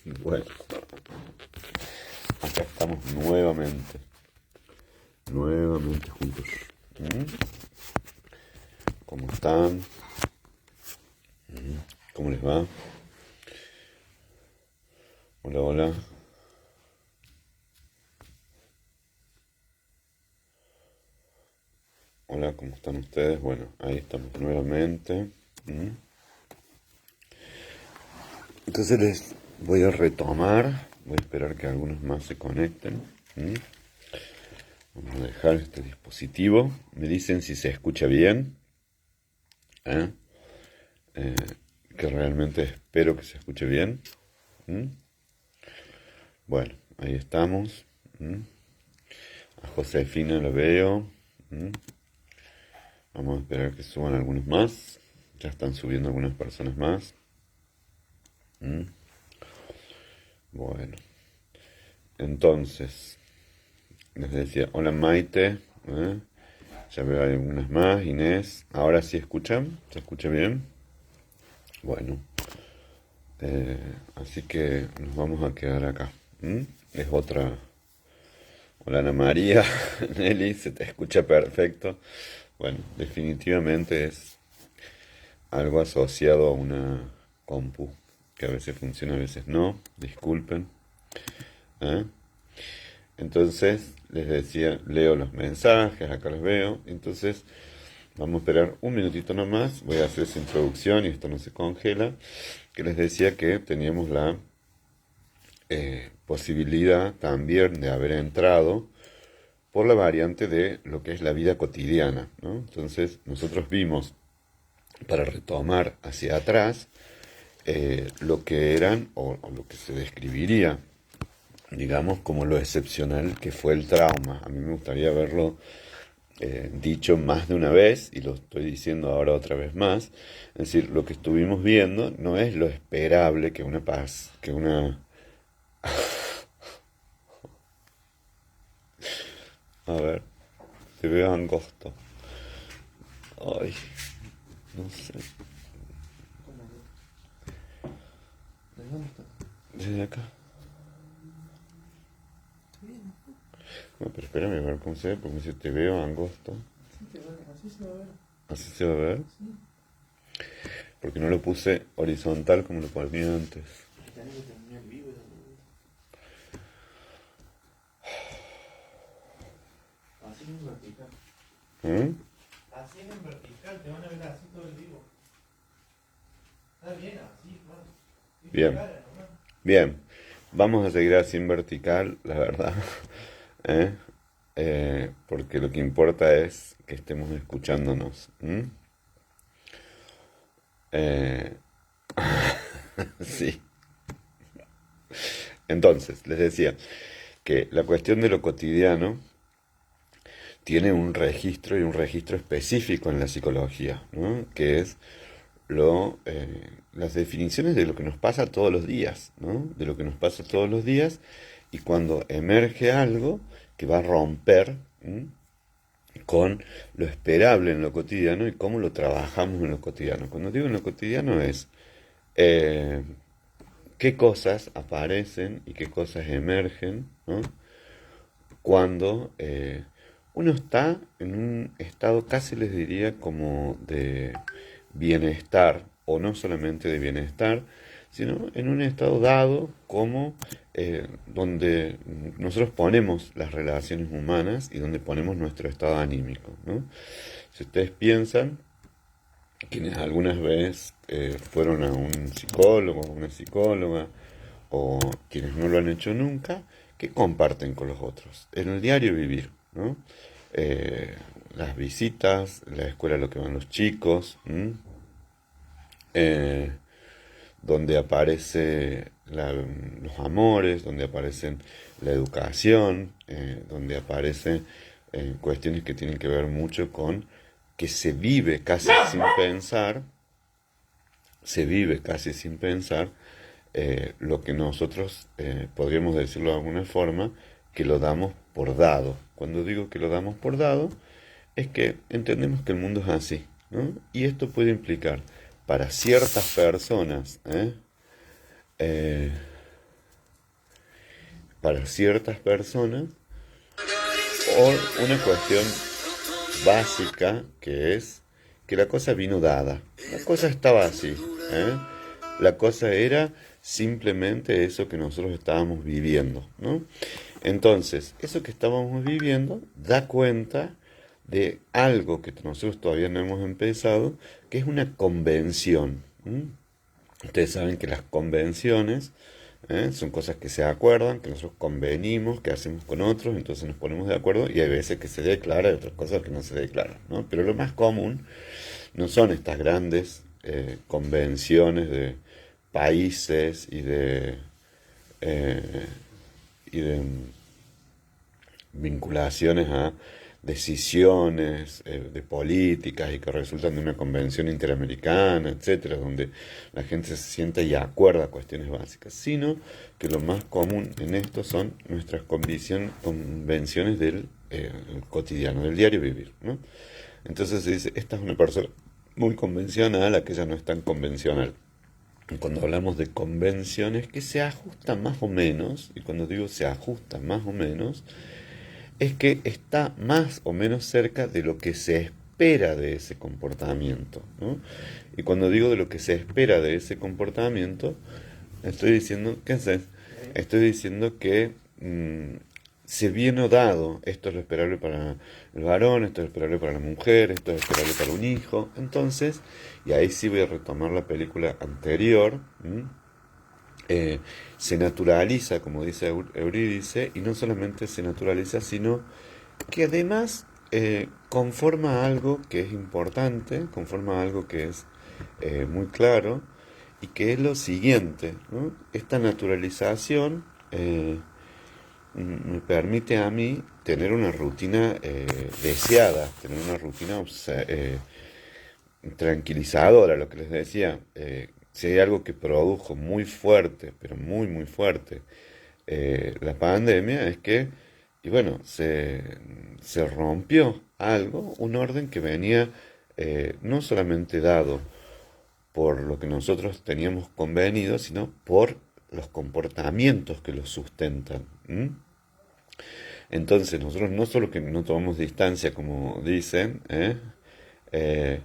Bueno, acá estamos nuevamente juntos. ¿Mm? ¿Cómo están? ¿Cómo les va? Hola, hola. Hola, ¿cómo están ustedes? Bueno, ahí estamos nuevamente. ¿Mm? Entonces les voy a retomar. Voy a esperar que algunos más se conecten. ¿Mm? Vamos a dejar este dispositivo. Me dicen si se escucha bien. ¿Eh? Eh, que realmente espero que se escuche bien. ¿Mm? Bueno, ahí estamos. ¿Mm? A Josefina la veo. ¿Mm? Vamos a esperar que suban algunos más. Ya están subiendo algunas personas más. ¿Mm? Bueno, entonces, les decía, hola Maite. ¿Eh? Ya veo algunas más. Inés, ¿ahora sí escuchan? ¿Se escucha bien? Bueno, así que nos vamos a quedar acá. ¿Mm? Es otra. Hola Ana María, Nelly, se te escucha perfecto. Bueno, definitivamente es algo asociado a una compu, que a veces funciona, a veces no, disculpen. ¿Eh? Entonces, les decía, leo los mensajes, acá los veo. Entonces, vamos a esperar un minutito nomás, voy a hacer esa introducción y esto no se congela. Que les decía que teníamos la posibilidad también de haber entrado por la variante de lo que es la vida cotidiana, ¿no? Entonces, nosotros vimos, para retomar hacia atrás, lo que eran o lo que se describiría, digamos, como lo excepcional que fue el trauma. A mí me gustaría verlo dicho más de una vez, y lo estoy diciendo ahora otra vez más. Es decir, lo que estuvimos viendo no es lo esperable que una paz, que una... A ver, te veo angosto. Ay, no sé. Desde acá. No, pero espérame a ver cómo se ve, porque si te veo angosto. Así se va a ver. Así se va a ver. Sí. Porque no lo puse horizontal como lo ponía antes. Tenés que terminar el vivo. Así en vertical. ¿Mm? Así en vertical, te van a ver así todo el vivo. Está bien, así, claro. Bien, bien. Vamos a seguir así en vertical, la verdad. ¿Eh? Porque lo que importa es que estemos escuchándonos. ¿Mm? Eh, sí. Entonces, les decía que la cuestión de lo cotidiano tiene un registro y un registro específico en la psicología, ¿no? Que es las definiciones de lo que nos pasa todos los días, ¿no? De lo que nos pasa todos los días, y cuando emerge algo que va a romper, ¿m?, con lo esperable en lo cotidiano y cómo lo trabajamos en lo cotidiano. Cuando digo en lo cotidiano es eh, qué cosas aparecen y qué cosas emergen, ¿no? Cuando uno está en un estado, casi les diría, como de bienestar, o no solamente de bienestar, sino en un estado dado como donde nosotros ponemos las relaciones humanas y donde ponemos nuestro estado anímico, ¿no? Si ustedes piensan, quienes algunas veces fueron a un psicólogo, una psicóloga, o quienes no lo han hecho nunca, ¿qué comparten con los otros? En el diario vivir, ¿no? Eh, las visitas, la escuela a lo que van los chicos, eh, donde aparece los amores, donde aparecen la educación, donde aparecen cuestiones que tienen que ver mucho con que se vive casi sin pensar, se vive casi sin pensar lo que nosotros podríamos decirlo de alguna forma, que lo damos por dado. Cuando digo que lo damos por dado, es que entendemos que el mundo es así, ¿no? Y esto puede implicar para ciertas personas, para ciertas personas, o una cuestión básica que es que la cosa vino dada. La cosa estaba así, ¿eh? La cosa era simplemente eso que nosotros estábamos viviendo, ¿no? Entonces, eso que estábamos viviendo da cuenta de algo que nosotros todavía no hemos empezado, que es una convención. Ustedes saben que las convenciones son cosas que se acuerdan, que nosotros convenimos, que hacemos con otros, entonces nos ponemos de acuerdo y hay veces que se declara y otras cosas que no se declaran, ¿no? Pero lo más común no son estas grandes convenciones de países eh, y de vinculaciones a decisiones de políticas y que resultan de una convención interamericana, etcétera, donde la gente se sienta y acuerda cuestiones básicas, sino que lo más común en esto son nuestras convenciones del cotidiano, del diario vivir, ¿no? Entonces se dice, esta es una persona muy convencional, aquella no es tan convencional. Y cuando hablamos de convenciones que se ajustan más o menos, y cuando digo se ajustan más o menos, es que está más o menos cerca de lo que se espera de ese comportamiento, ¿no? Y cuando digo de lo que se espera de ese comportamiento, estoy diciendo, ¿qué haces? Estoy diciendo que se viene dado, esto es lo esperable para el varón, esto es lo esperable para la mujer, esto es lo esperable para un hijo. Entonces, y ahí sí voy a retomar la película anterior, se naturaliza, como dice Eurídice, y no solamente se naturaliza, sino que además conforma algo que es importante, conforma algo que es muy claro, y que es lo siguiente, ¿no? Esta naturalización me permite a mí tener una rutina deseada, tener una rutina tranquilizadora, lo que les decía. Si hay algo que produjo muy fuerte, pero muy, muy fuerte, la pandemia, es que, y bueno, se rompió algo, un orden que venía no solamente dado por lo que nosotros teníamos convenido, sino por los comportamientos que lo sustentan. Entonces nosotros no solo que no tomamos distancia, como dicen, eh,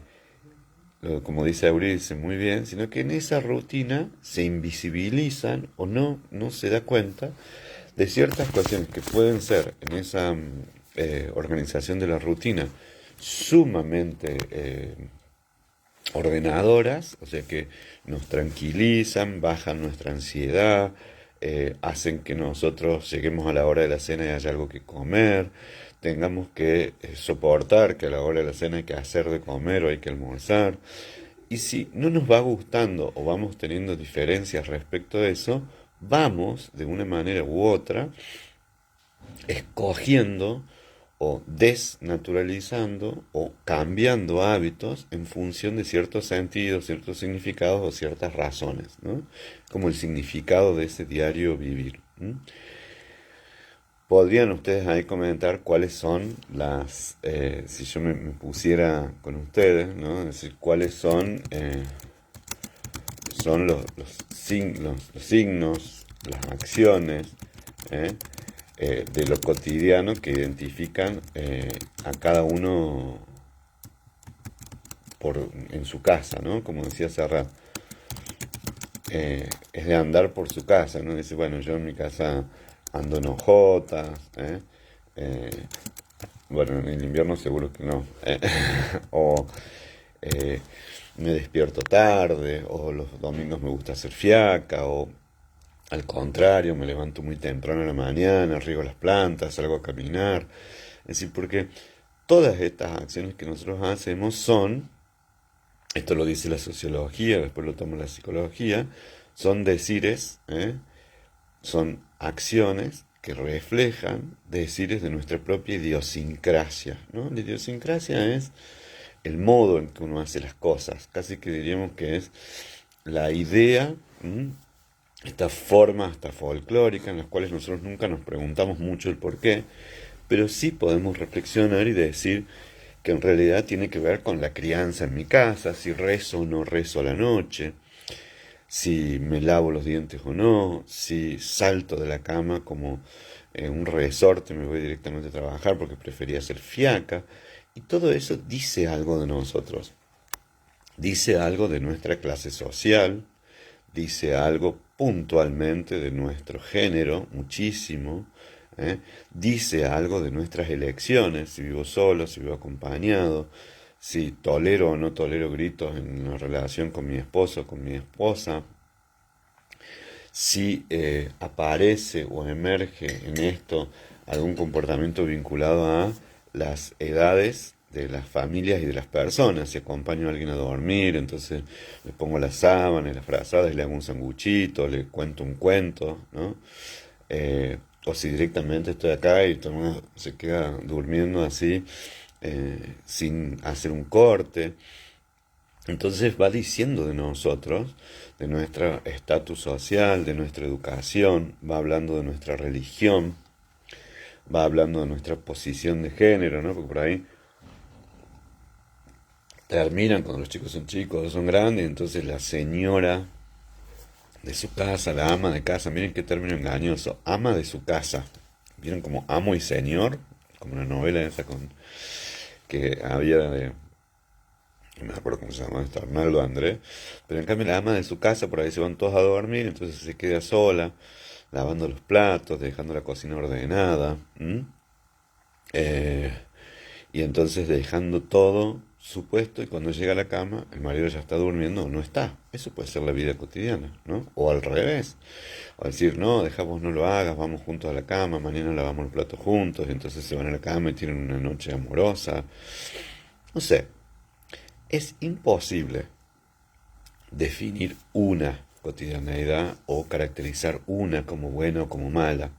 como dice Eurídice muy bien, sino que en esa rutina se invisibilizan o no se da cuenta de ciertas cuestiones que pueden ser en esa organización de la rutina sumamente ordenadoras, o sea que nos tranquilizan, bajan nuestra ansiedad, hacen que nosotros lleguemos a la hora de la cena y haya algo que comer, tengamos que soportar que a la hora de la cena hay que hacer de comer o hay que almorzar. Y si no nos va gustando o vamos teniendo diferencias respecto de eso, vamos de una manera u otra escogiendo o desnaturalizando o cambiando hábitos en función de ciertos sentidos, ciertos significados o ciertas razones, ¿no? Como el significado de ese diario vivir. ¿Podrían ustedes ahí comentar cuáles son si yo me pusiera con ustedes, ¿no? Es decir, cuáles son los signos, las acciones, ¿eh? De lo cotidiano que identifican a cada uno en su casa, ¿no? Como decía Serrat, es de andar por su casa, ¿no? Dice, bueno, yo en mi casa ando en hojotas, bueno, en el invierno seguro que no, o me despierto tarde, o los domingos me gusta hacer fiaca, o al contrario, me levanto muy temprano en la mañana, riego las plantas, salgo a caminar. Es decir, porque todas estas acciones que nosotros hacemos esto lo dice la sociología, después lo toma la psicología, son decires, son acciones que reflejan decires de nuestra propia idiosincrasia, ¿no? La idiosincrasia es el modo en que uno hace las cosas, casi que diríamos que es la idea, esta forma hasta folclórica en las cuales nosotros nunca nos preguntamos mucho el por qué, pero sí podemos reflexionar y decir que en realidad tiene que ver con la crianza en mi casa, si rezo o no rezo a la noche, si me lavo los dientes o no, si salto de la cama como un resorte, me voy directamente a trabajar porque prefería ser fiaca. Y todo eso dice algo de nosotros, dice algo de nuestra clase social, dice algo puntualmente de nuestro género, muchísimo, ¿eh? Dice algo de nuestras elecciones, si vivo solo, si vivo acompañado, si tolero o no tolero gritos en la relación con mi esposo o con mi esposa, si aparece o emerge en esto algún comportamiento vinculado a las edades de las familias y de las personas. Si acompaño a alguien a dormir, entonces le pongo la sábana y las frazadas y le hago un sanguchito, le cuento un cuento, ¿no? O si directamente estoy acá y todo el mundo se queda durmiendo así, sin hacer un corte. Entonces va diciendo de nosotros, de nuestro estatus social, de nuestra educación, va hablando de nuestra religión, va hablando de nuestra posición de género, ¿no? Porque por ahí terminan cuando los chicos son chicos, son grandes, entonces la señora de su casa, la ama de casa, miren qué término engañoso, ama de su casa, vieron como amo y señor, como una novela esa que había de, no me acuerdo cómo se llama, está Arnaldo Andrés, pero en cambio la ama de su casa, por ahí se van todos a dormir, entonces se queda sola, lavando los platos, dejando la cocina ordenada, eh, y entonces dejando todo su puesto y cuando llega a la cama el marido ya está durmiendo o no está. Eso puede ser la vida cotidiana, ¿no? O al revés. O decir, no, dejamos, no lo hagas, vamos juntos a la cama, mañana lavamos los platos juntos, y entonces se van a la cama y tienen una noche amorosa. No sé, es imposible definir una cotidianeidad o caracterizar una como buena o como mala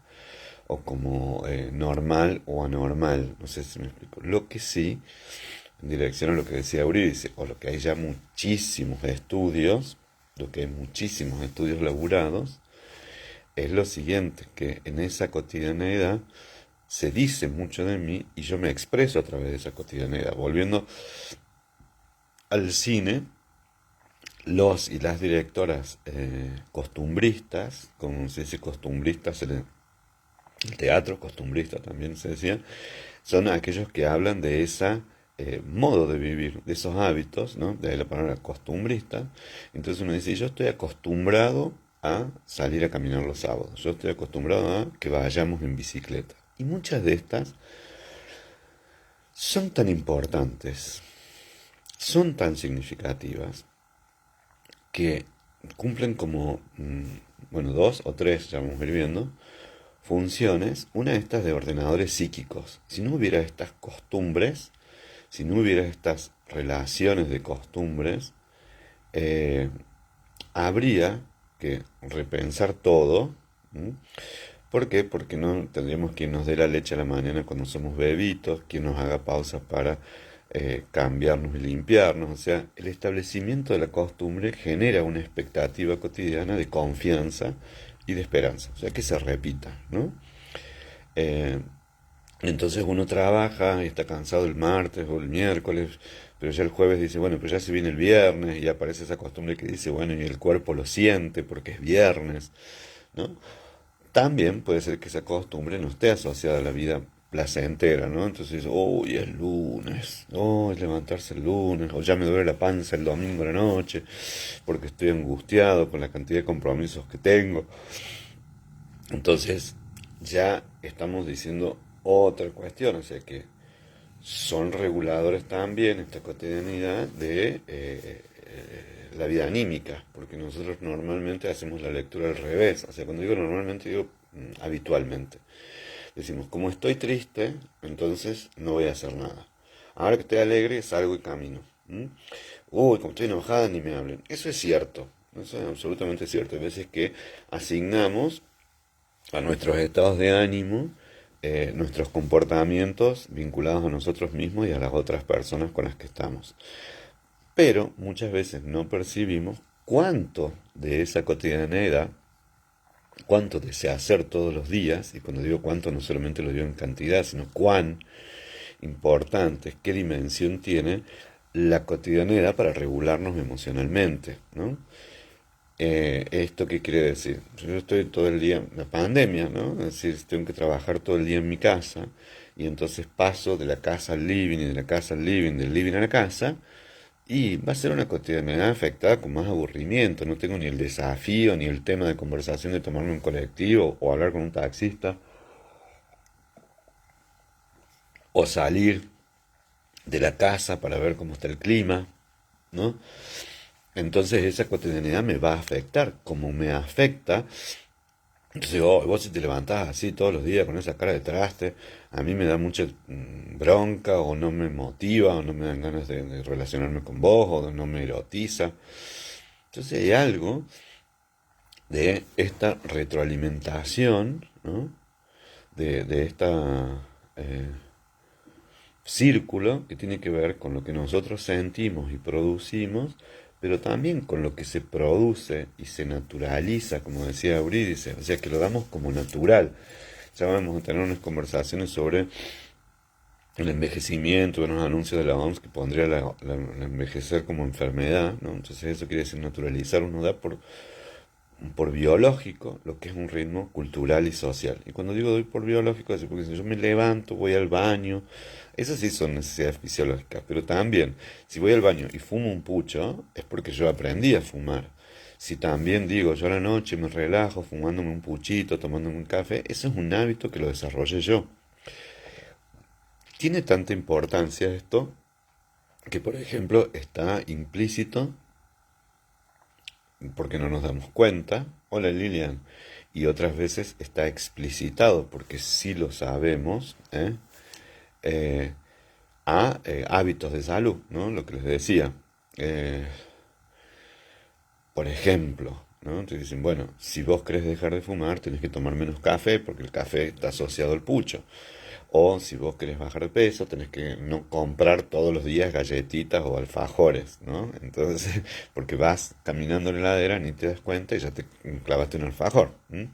o como normal o anormal, no sé si me explico. Lo que sí, en dirección a lo que decía Eurídice, o lo que hay ya muchísimos estudios, lo que hay muchísimos estudios laburados, es lo siguiente, que en esa cotidianeidad se dice mucho de mí y yo me expreso a través de esa cotidianeidad. Volviendo al cine, los y las directoras costumbristas, como se dice costumbristas en el teatro, costumbrista también se decía, son aquellos que hablan de ese modo de vivir, de esos hábitos, ¿no? De ahí la palabra costumbrista. Entonces uno dice, yo estoy acostumbrado a salir a caminar los sábados, yo estoy acostumbrado a que vayamos en bicicleta. Y muchas de estas son tan importantes, son tan significativas, que cumplen como, bueno, dos o tres, ya vamos a ir viendo, funciones, una de estas de ordenadores psíquicos. Si no hubiera estas costumbres, si no hubiera estas relaciones de costumbres, eh, habría que repensar todo. ¿Mm? ¿Por qué? Porque no tendríamos quien nos dé la leche a la mañana cuando somos bebitos, quien nos haga pausas para cambiarnos y limpiarnos. O sea, el establecimiento de la costumbre genera una expectativa cotidiana de confianza y de esperanza. O sea, que se repita, ¿no? Eh, entonces uno trabaja y está cansado el martes o el miércoles, pero ya el jueves dice, bueno, pues ya se viene el viernes y aparece esa costumbre que dice, bueno, y el cuerpo lo siente porque es viernes, ¿no? También puede ser que esa costumbre no esté asociada a la vida placentera, ¿no? Entonces, uy, es lunes, oh, es levantarse el lunes, o ya me duele la panza el domingo a la noche, porque estoy angustiado con la cantidad de compromisos que tengo. Entonces, ya estamos diciendo otra cuestión, o sea que son reguladores también esta cotidianidad de la vida anímica, porque nosotros normalmente hacemos la lectura al revés, o sea, cuando digo normalmente digo habitualmente. Decimos, como estoy triste, entonces no voy a hacer nada. Ahora que estoy alegre, salgo y camino. Uy, como estoy enojada, ni me hablen. Eso es cierto, eso es absolutamente cierto. Hay veces que asignamos a nuestros estados de ánimo nuestros comportamientos vinculados a nosotros mismos y a las otras personas con las que estamos. Pero muchas veces no percibimos cuánto de esa cotidianeidad, cuánto de ese hacer todos los días, y cuando digo cuánto no solamente lo digo en cantidad, sino cuán importante, qué dimensión tiene la cotidianeidad para regularnos emocionalmente, ¿no? ¿Esto qué quiere decir? Yo estoy todo el día, la pandemia, ¿no? Es decir, tengo que trabajar todo el día en mi casa y entonces paso de la casa al living y de la casa al living, del living a la casa y va a ser una cotidianidad afectada con más aburrimiento. No tengo ni el desafío ni el tema de conversación de tomarme un colectivo o hablar con un taxista o salir de la casa para ver cómo está el clima, ¿no? Entonces esa cotidianidad me va a afectar, como me afecta. Entonces vos si te levantás así todos los días con esa cara de traste, a mí me da mucha bronca o no me motiva o no me dan ganas de relacionarme con vos o no me erotiza. Entonces hay algo de esta retroalimentación, ¿no? De esta círculo que tiene que ver con lo que nosotros sentimos y producimos, pero también con lo que se produce y se naturaliza, como decía Eurídice, o sea que lo damos como natural. Ya vamos a tener unas conversaciones sobre el envejecimiento, unos anuncios de la OMS que pondría la envejecer como enfermedad, ¿no? Entonces eso quiere decir naturalizar, uno da por biológico lo que es un ritmo cultural y social. Y cuando digo doy por biológico, es porque si yo me levanto, voy al baño, esas sí son necesidades fisiológicas, pero también si voy al baño y fumo un pucho, es porque yo aprendí a fumar. Si también digo yo a la noche me relajo fumándome un puchito, tomándome un café, eso es un hábito que lo desarrollé yo. Tiene tanta importancia esto que, por ejemplo, está implícito porque no nos damos cuenta, hola Lilian, y otras veces está explicitado porque sí lo sabemos, eh, hábitos de salud, ¿no? Lo que les decía. Eh, por ejemplo, ¿no? Te dicen, bueno, si vos querés dejar de fumar, tenés que tomar menos café porque el café está asociado al pucho. O si vos querés bajar de peso, tenés que no comprar todos los días galletitas o alfajores, ¿no? Entonces, porque vas caminando en la heladera, ni te das cuenta y ya te clavaste un alfajor. ¿M?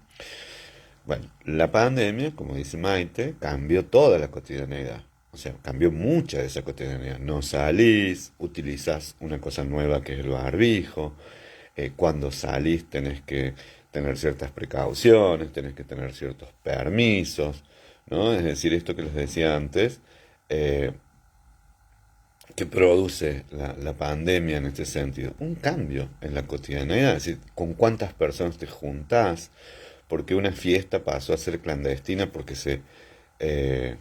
Bueno, la pandemia, como dice Maite, cambió toda la cotidianeidad. O sea, cambió mucha de esa cotidianeidad. No salís, utilizás una cosa nueva que es el barbijo. Cuando salís tenés que tener ciertas precauciones, tenés que tener ciertos permisos, ¿no? Es decir, esto que les decía antes, eh, que produce la pandemia en este sentido, un cambio en la cotidianidad, es decir, con cuántas personas te juntás, porque una fiesta pasó a ser clandestina eh,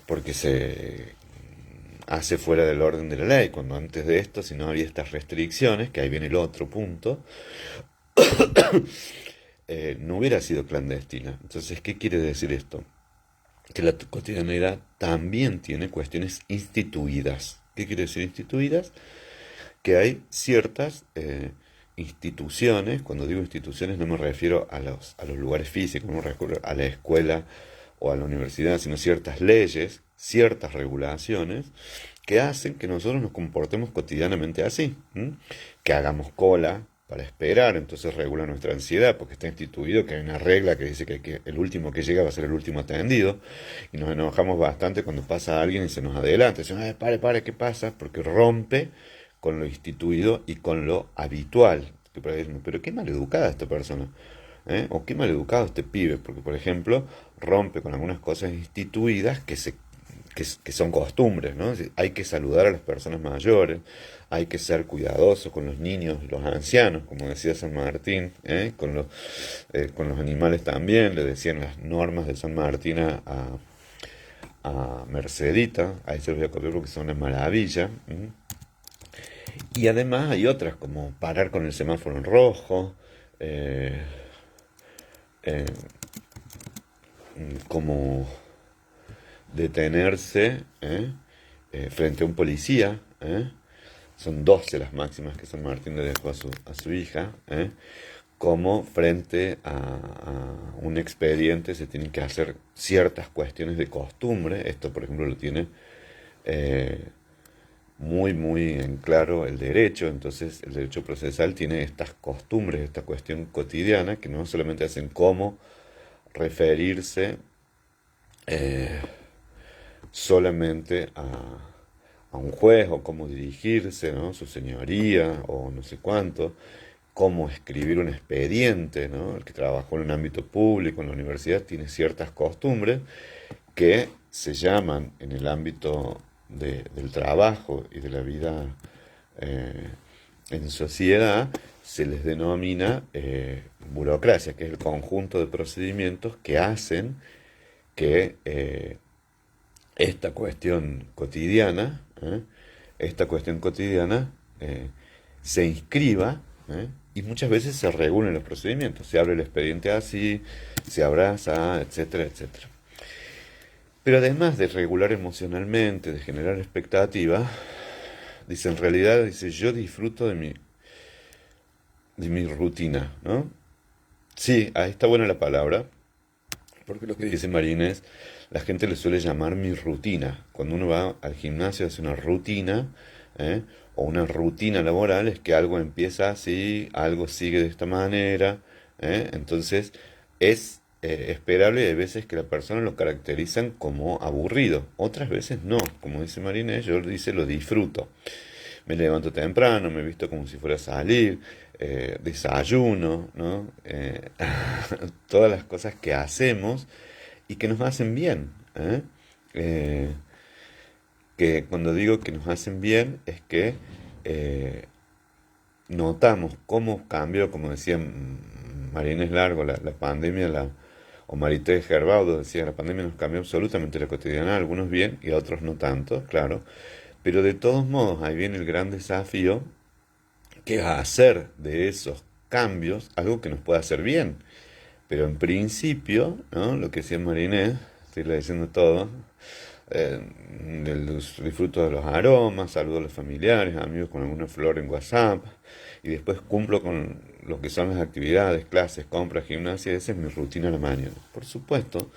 porque se hace fuera del orden de la ley, cuando antes de esto, si no había estas restricciones, que ahí viene el otro punto, no hubiera sido clandestina. Entonces, ¿qué quiere decir esto? Que la cotidianidad también tiene cuestiones instituidas. ¿Qué quiere decir instituidas? Que hay ciertas instituciones, cuando digo instituciones no me refiero a los lugares físicos, no me refiero a la escuela o a la universidad, sino ciertas leyes, ciertas regulaciones que hacen que nosotros nos comportemos cotidianamente así, ¿m? Que hagamos cola para esperar, entonces regula nuestra ansiedad, porque está instituido que hay una regla que dice que el último que llega va a ser el último atendido, y nos enojamos bastante cuando pasa alguien y se nos adelanta, decimos, pare, ¿qué pasa? Porque rompe con lo instituido y con lo habitual. Pero qué maleducada esta persona, ¿eh? O qué maleducado este pibe, porque por ejemplo rompe con algunas cosas instituidas que son costumbres, ¿no? Es decir, hay que saludar a las personas mayores, hay que ser cuidadosos con los niños, los ancianos, como decía San Martín, con los animales también, le decían las normas de San Martín a Mercedita, ahí se los voy a copiar porque son una maravilla. Y además hay otras, como parar con el semáforo en rojo, eh, eh, como detenerse frente a un policía. Son 12 las máximas que San Martín le dejó a su hija. Como frente a un expediente se tienen que hacer ciertas cuestiones de costumbre. Esto, por ejemplo, lo tiene muy en claro el derecho. Entonces, el derecho procesal tiene estas costumbres, esta cuestión cotidiana, que no solamente hacen cómo referirse solamente a un juez o cómo dirigirse, ¿no? Su señoría o no sé cuánto, cómo escribir un expediente, ¿no? El que trabajó en un ámbito público, en la universidad, tiene ciertas costumbres que se llaman en el ámbito del trabajo y de la vida eh, en sociedad, se les denomina burocracia, que es el conjunto de procedimientos que hacen que esta cuestión cotidiana, esta cuestión cotidiana se inscriba, y muchas veces se regulen los procedimientos. Se abre el expediente así, se abraza, etcétera, etcétera. Pero además de regular emocionalmente, de generar expectativa, dice, en realidad, dice, yo disfruto de mi rutina, ¿no? Sí, ahí está buena la palabra, porque lo que dice Marín es, la gente le suele llamar mi rutina. Cuando uno va al gimnasio hace una rutina, ¿eh? O una rutina laboral, es que algo empieza así, algo sigue de esta manera, ¿eh? Entonces es esperable, y hay veces que la persona lo caracterizan como aburrido, otras veces no, como dice Marinés, yo dice lo disfruto. Me levanto temprano, me visto como si fuera a salir, desayuno, ¿no? Todas las cosas que hacemos y que nos hacen bien, ¿eh? Eh, que cuando digo que nos hacen bien es que eh, notamos cómo cambió, como decía Marínez Largo, la pandemia, o Marité Gerbaudo decía, la pandemia nos cambió absolutamente la cotidiana, a algunos bien y a otros no tanto, claro, pero de todos modos ahí viene el gran desafío, que es hacer de esos cambios algo que nos pueda hacer bien. Pero en principio, ¿no? Lo que decía Marinés, estoy leyendo todo, eh, disfruto de los aromas, saludo a los familiares, amigos con alguna flor en WhatsApp, y después cumplo con lo que son las actividades, clases, compras, gimnasia, esa es mi rutina a la mañana. Por supuesto,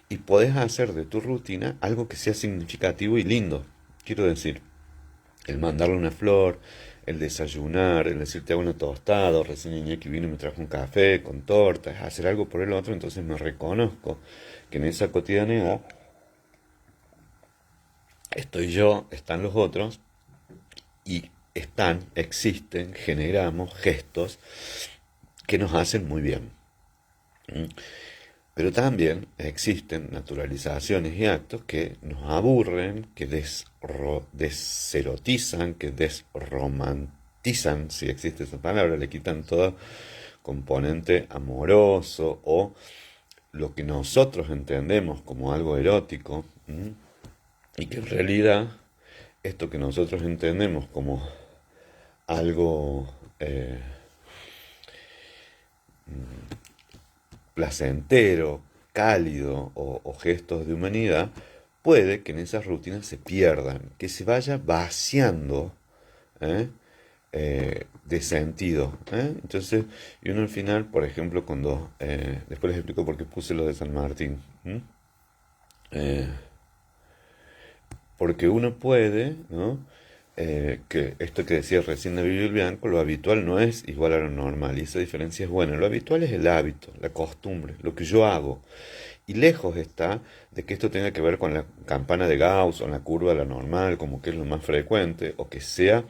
y podés hacer de tu rutina algo que sea significativo y lindo. Quiero decir, el mandarle una flor, el desayunar, el decirte hago una tostada, recién Iñaki vino y me trajo un café con tortas, hacer algo por el otro, entonces me reconozco que en esa cotidianidad estoy yo, están los otros, y existen, generamos gestos que nos hacen muy bien. Pero también existen naturalizaciones y actos que nos aburren, que deserotizan, que desromantizan, si existe esa palabra, le quitan todo componente amoroso o lo que nosotros entendemos como algo erótico, y que en realidad esto que nosotros entendemos como algo placentero, cálido o gestos de humanidad, puede que en esas rutinas se pierdan, que se vaya vaciando, ¿eh? De sentido, ¿eh? Entonces, y uno al final, por ejemplo, cuando, después les explico por qué puse lo de San Martín, eh, porque uno puede, ¿no? Que esto que decía recién David el Bianco, lo habitual no es igual a lo normal, y esa diferencia es buena. Lo habitual es el hábito, la costumbre, lo que yo hago. Y lejos está de que esto tenga que ver con la campana de Gauss o la curva de la normal, como que es lo más frecuente, o que sea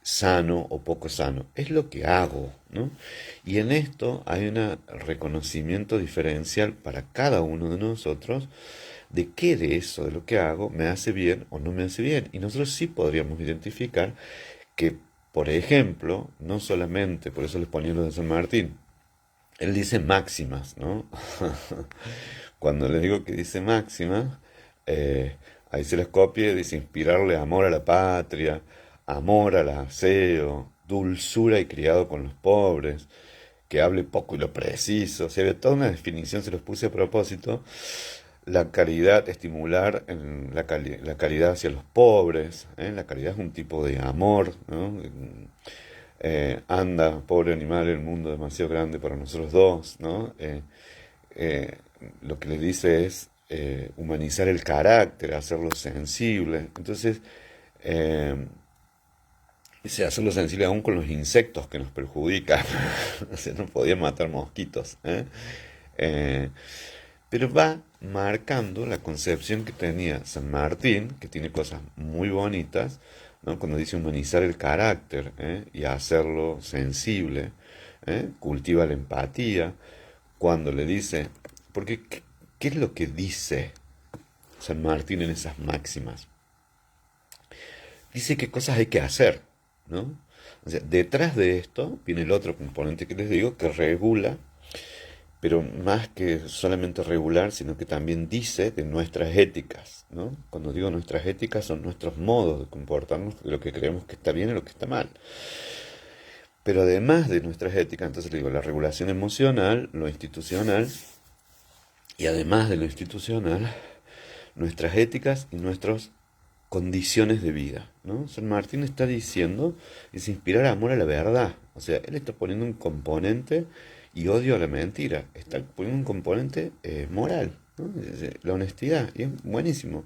sano o poco sano. Es lo que hago, ¿no? Y en esto hay un reconocimiento diferencial para cada uno de nosotros de qué de eso, de lo que hago, me hace bien o no me hace bien. Y nosotros sí podríamos identificar que, por ejemplo, no solamente, por eso les ponía lo de San Martín, él dice máximas, ¿no? Cuando les digo que dice máximas, ahí se las copia, dice inspirarle amor a la patria, amor al aseo, dulzura y criado con los pobres, que hable poco y lo preciso. O sea, había toda una definición, se los puse a propósito. La caridad, estimular en la caridad hacia los pobres, ¿eh? La caridad es un tipo de amor, ¿no? Anda, pobre animal, el mundo es demasiado grande para nosotros dos, ¿no? Eh, lo que le dice es humanizar el carácter, hacerlo sensible. Entonces, eh, dice hacerlo sensible aún con los insectos que nos perjudican. O sea, no podía matar mosquitos, ¿eh? Eh, pero va marcando la concepción que tenía San Martín, que tiene cosas muy bonitas, ¿no? Cuando dice humanizar el carácter, y hacerlo sensible, cultiva la empatía, cuando le dice, porque ¿qué es lo que dice San Martín en esas máximas? Dice qué cosas hay que hacer, ¿no? O sea, detrás de esto viene el otro componente que les digo, que regula, pero más que solamente regular, sino que también dice de nuestras éticas, ¿no? Cuando digo nuestras éticas son nuestros modos de comportarnos, de lo que creemos que está bien y lo que está mal. Pero además de nuestras éticas, entonces le digo, la regulación emocional, lo institucional, y además de lo institucional, nuestras éticas y nuestras condiciones de vida, ¿no? San Martín está diciendo, es inspirar amor a la verdad. O sea, él está poniendo un componente y odio a la mentira. Está poniendo un componente moral, ¿no? La honestidad. Y es buenísimo.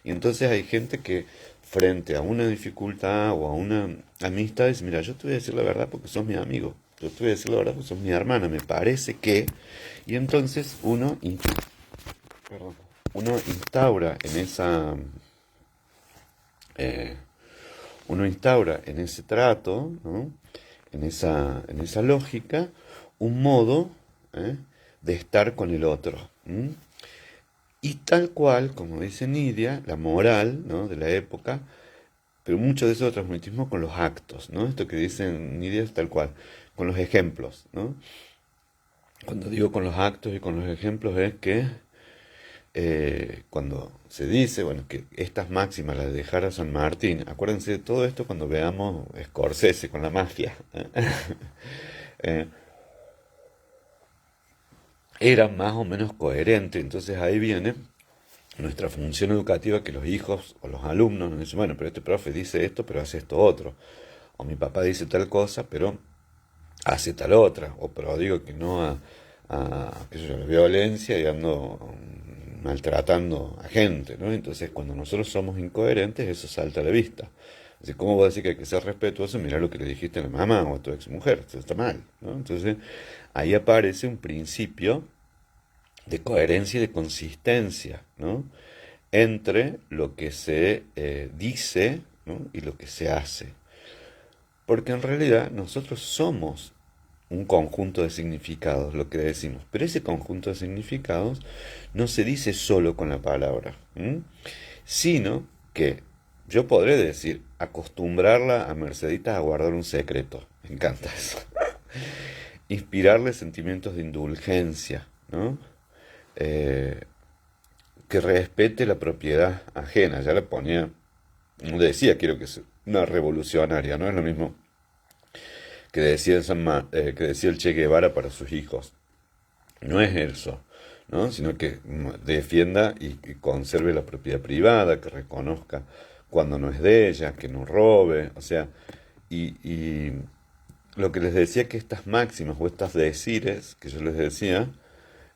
Y entonces hay gente que frente a una dificultad o a una amistad dice, mira, yo te voy a decir la verdad porque sos mi amigo. Yo te voy a decir la verdad porque sos mi hermana. Me parece que... Y entonces perdón, uno instaura en esa... eh, uno instaura en ese trato, ¿no? En esa lógica, un modo, de estar con el otro. ¿M? Y tal cual, como dice Nidia, la moral, ¿no? De la época, pero mucho de eso lo transmitimos con los actos, ¿no? Esto que dice Nidia es tal cual, con los ejemplos, ¿no? Cuando digo con los actos y con los ejemplos es que cuando se dice, bueno, que estas máximas las dejara San Martín, acuérdense de todo esto cuando veamos Scorsese con la mafia, eh, era más o menos coherente, entonces ahí viene nuestra función educativa que los hijos o los alumnos nos dicen, bueno, pero este profe dice esto, pero hace esto otro, o mi papá dice tal cosa, pero hace tal otra, o pero digo que no a qué sé yo, la violencia y ando maltratando a gente, ¿no? Entonces cuando nosotros somos incoherentes eso salta a la vista. Así, ¿cómo voy a decir que hay que ser respetuoso? Mirá lo que le dijiste a la mamá o a tu ex mujer, eso está mal, ¿no? Entonces ahí aparece un principio de coherencia y de consistencia, ¿no? Entre lo que se dice, ¿no? Y lo que se hace. Porque en realidad nosotros somos un conjunto de significados, lo que decimos. Pero ese conjunto de significados no se dice solo con la palabra, sino que yo podré decir, acostumbrarla a Mercedita a guardar un secreto. Me encanta eso. Inspirarle sentimientos de indulgencia, ¿no? Eh, que respete la propiedad ajena. Ya le ponía, no decía, quiero que sea una revolucionaria, ¿no? Es lo mismo que decía, que decía el Che Guevara para sus hijos. No es eso, ¿no? Sino que defienda y conserve la propiedad privada, que reconozca cuando no es de ella, que no robe, o sea, y lo que les decía que estas máximas o estas decires que yo les decía,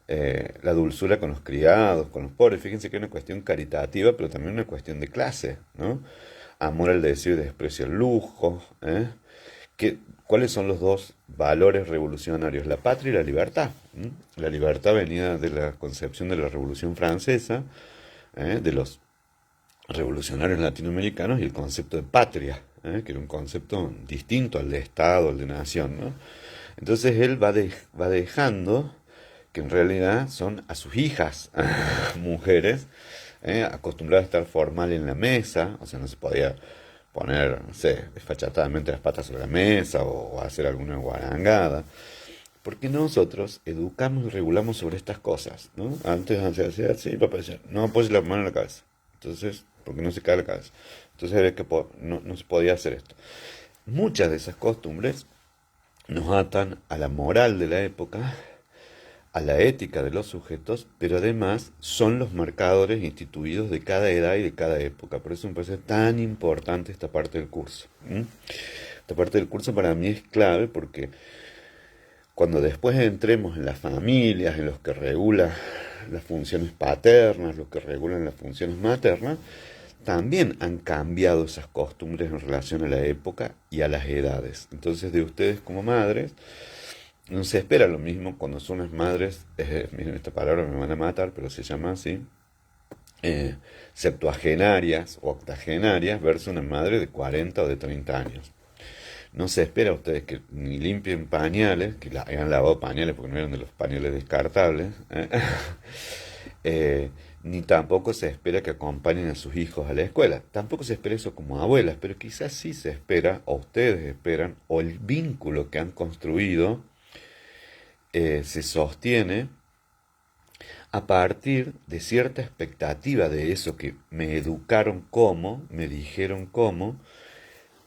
la dulzura con los criados, con los pobres, fíjense que es una cuestión caritativa, pero también una cuestión de clase, ¿no? Amor al decir, desprecio al lujo, ¿eh? ¿Cuáles son los dos valores revolucionarios? La patria y la libertad. La libertad venía de la concepción de la Revolución Francesa, de los revolucionarios latinoamericanos, y el concepto de patria, que era un concepto distinto al de Estado, al de nación, ¿no? Entonces él va dejando que en realidad son a sus hijas, mujeres, acostumbradas a estar formal en la mesa, o sea, no se podía poner, no sé, desfachatadamente las patas sobre la mesa o hacer alguna guarangada, porque nosotros educamos y regulamos sobre estas cosas, ¿no? Antes se hacía así, papá decía, no apoyes la mano en la cabeza, entonces, porque no se cae la cabeza, entonces era que no se podía hacer esto. Muchas de esas costumbres nos atan a la moral de la época, a la ética de los sujetos, pero además son los marcadores instituidos de cada edad y de cada época. Por eso me parece tan importante esta parte del curso. Esta parte del curso para mí es clave porque cuando después entremos en las familias, en los que regula las funciones paternas, los que regulan las funciones maternas, también han cambiado esas costumbres en relación a la época y a las edades. Entonces de ustedes como madres, no se espera lo mismo cuando son las madres, miren esta palabra me van a matar, pero se llama así, eh, septuagenarias o octogenarias versus una madre de 40 o de 30 años. No se espera a ustedes que ni limpien pañales, que hayan lavado pañales porque no eran de los pañales descartables, eh, ni tampoco se espera que acompañen a sus hijos a la escuela. Tampoco se espera eso como abuelas, pero quizás sí se espera, o ustedes esperan, o el vínculo que han construido se sostiene a partir de cierta expectativa de eso que me educaron como, me dijeron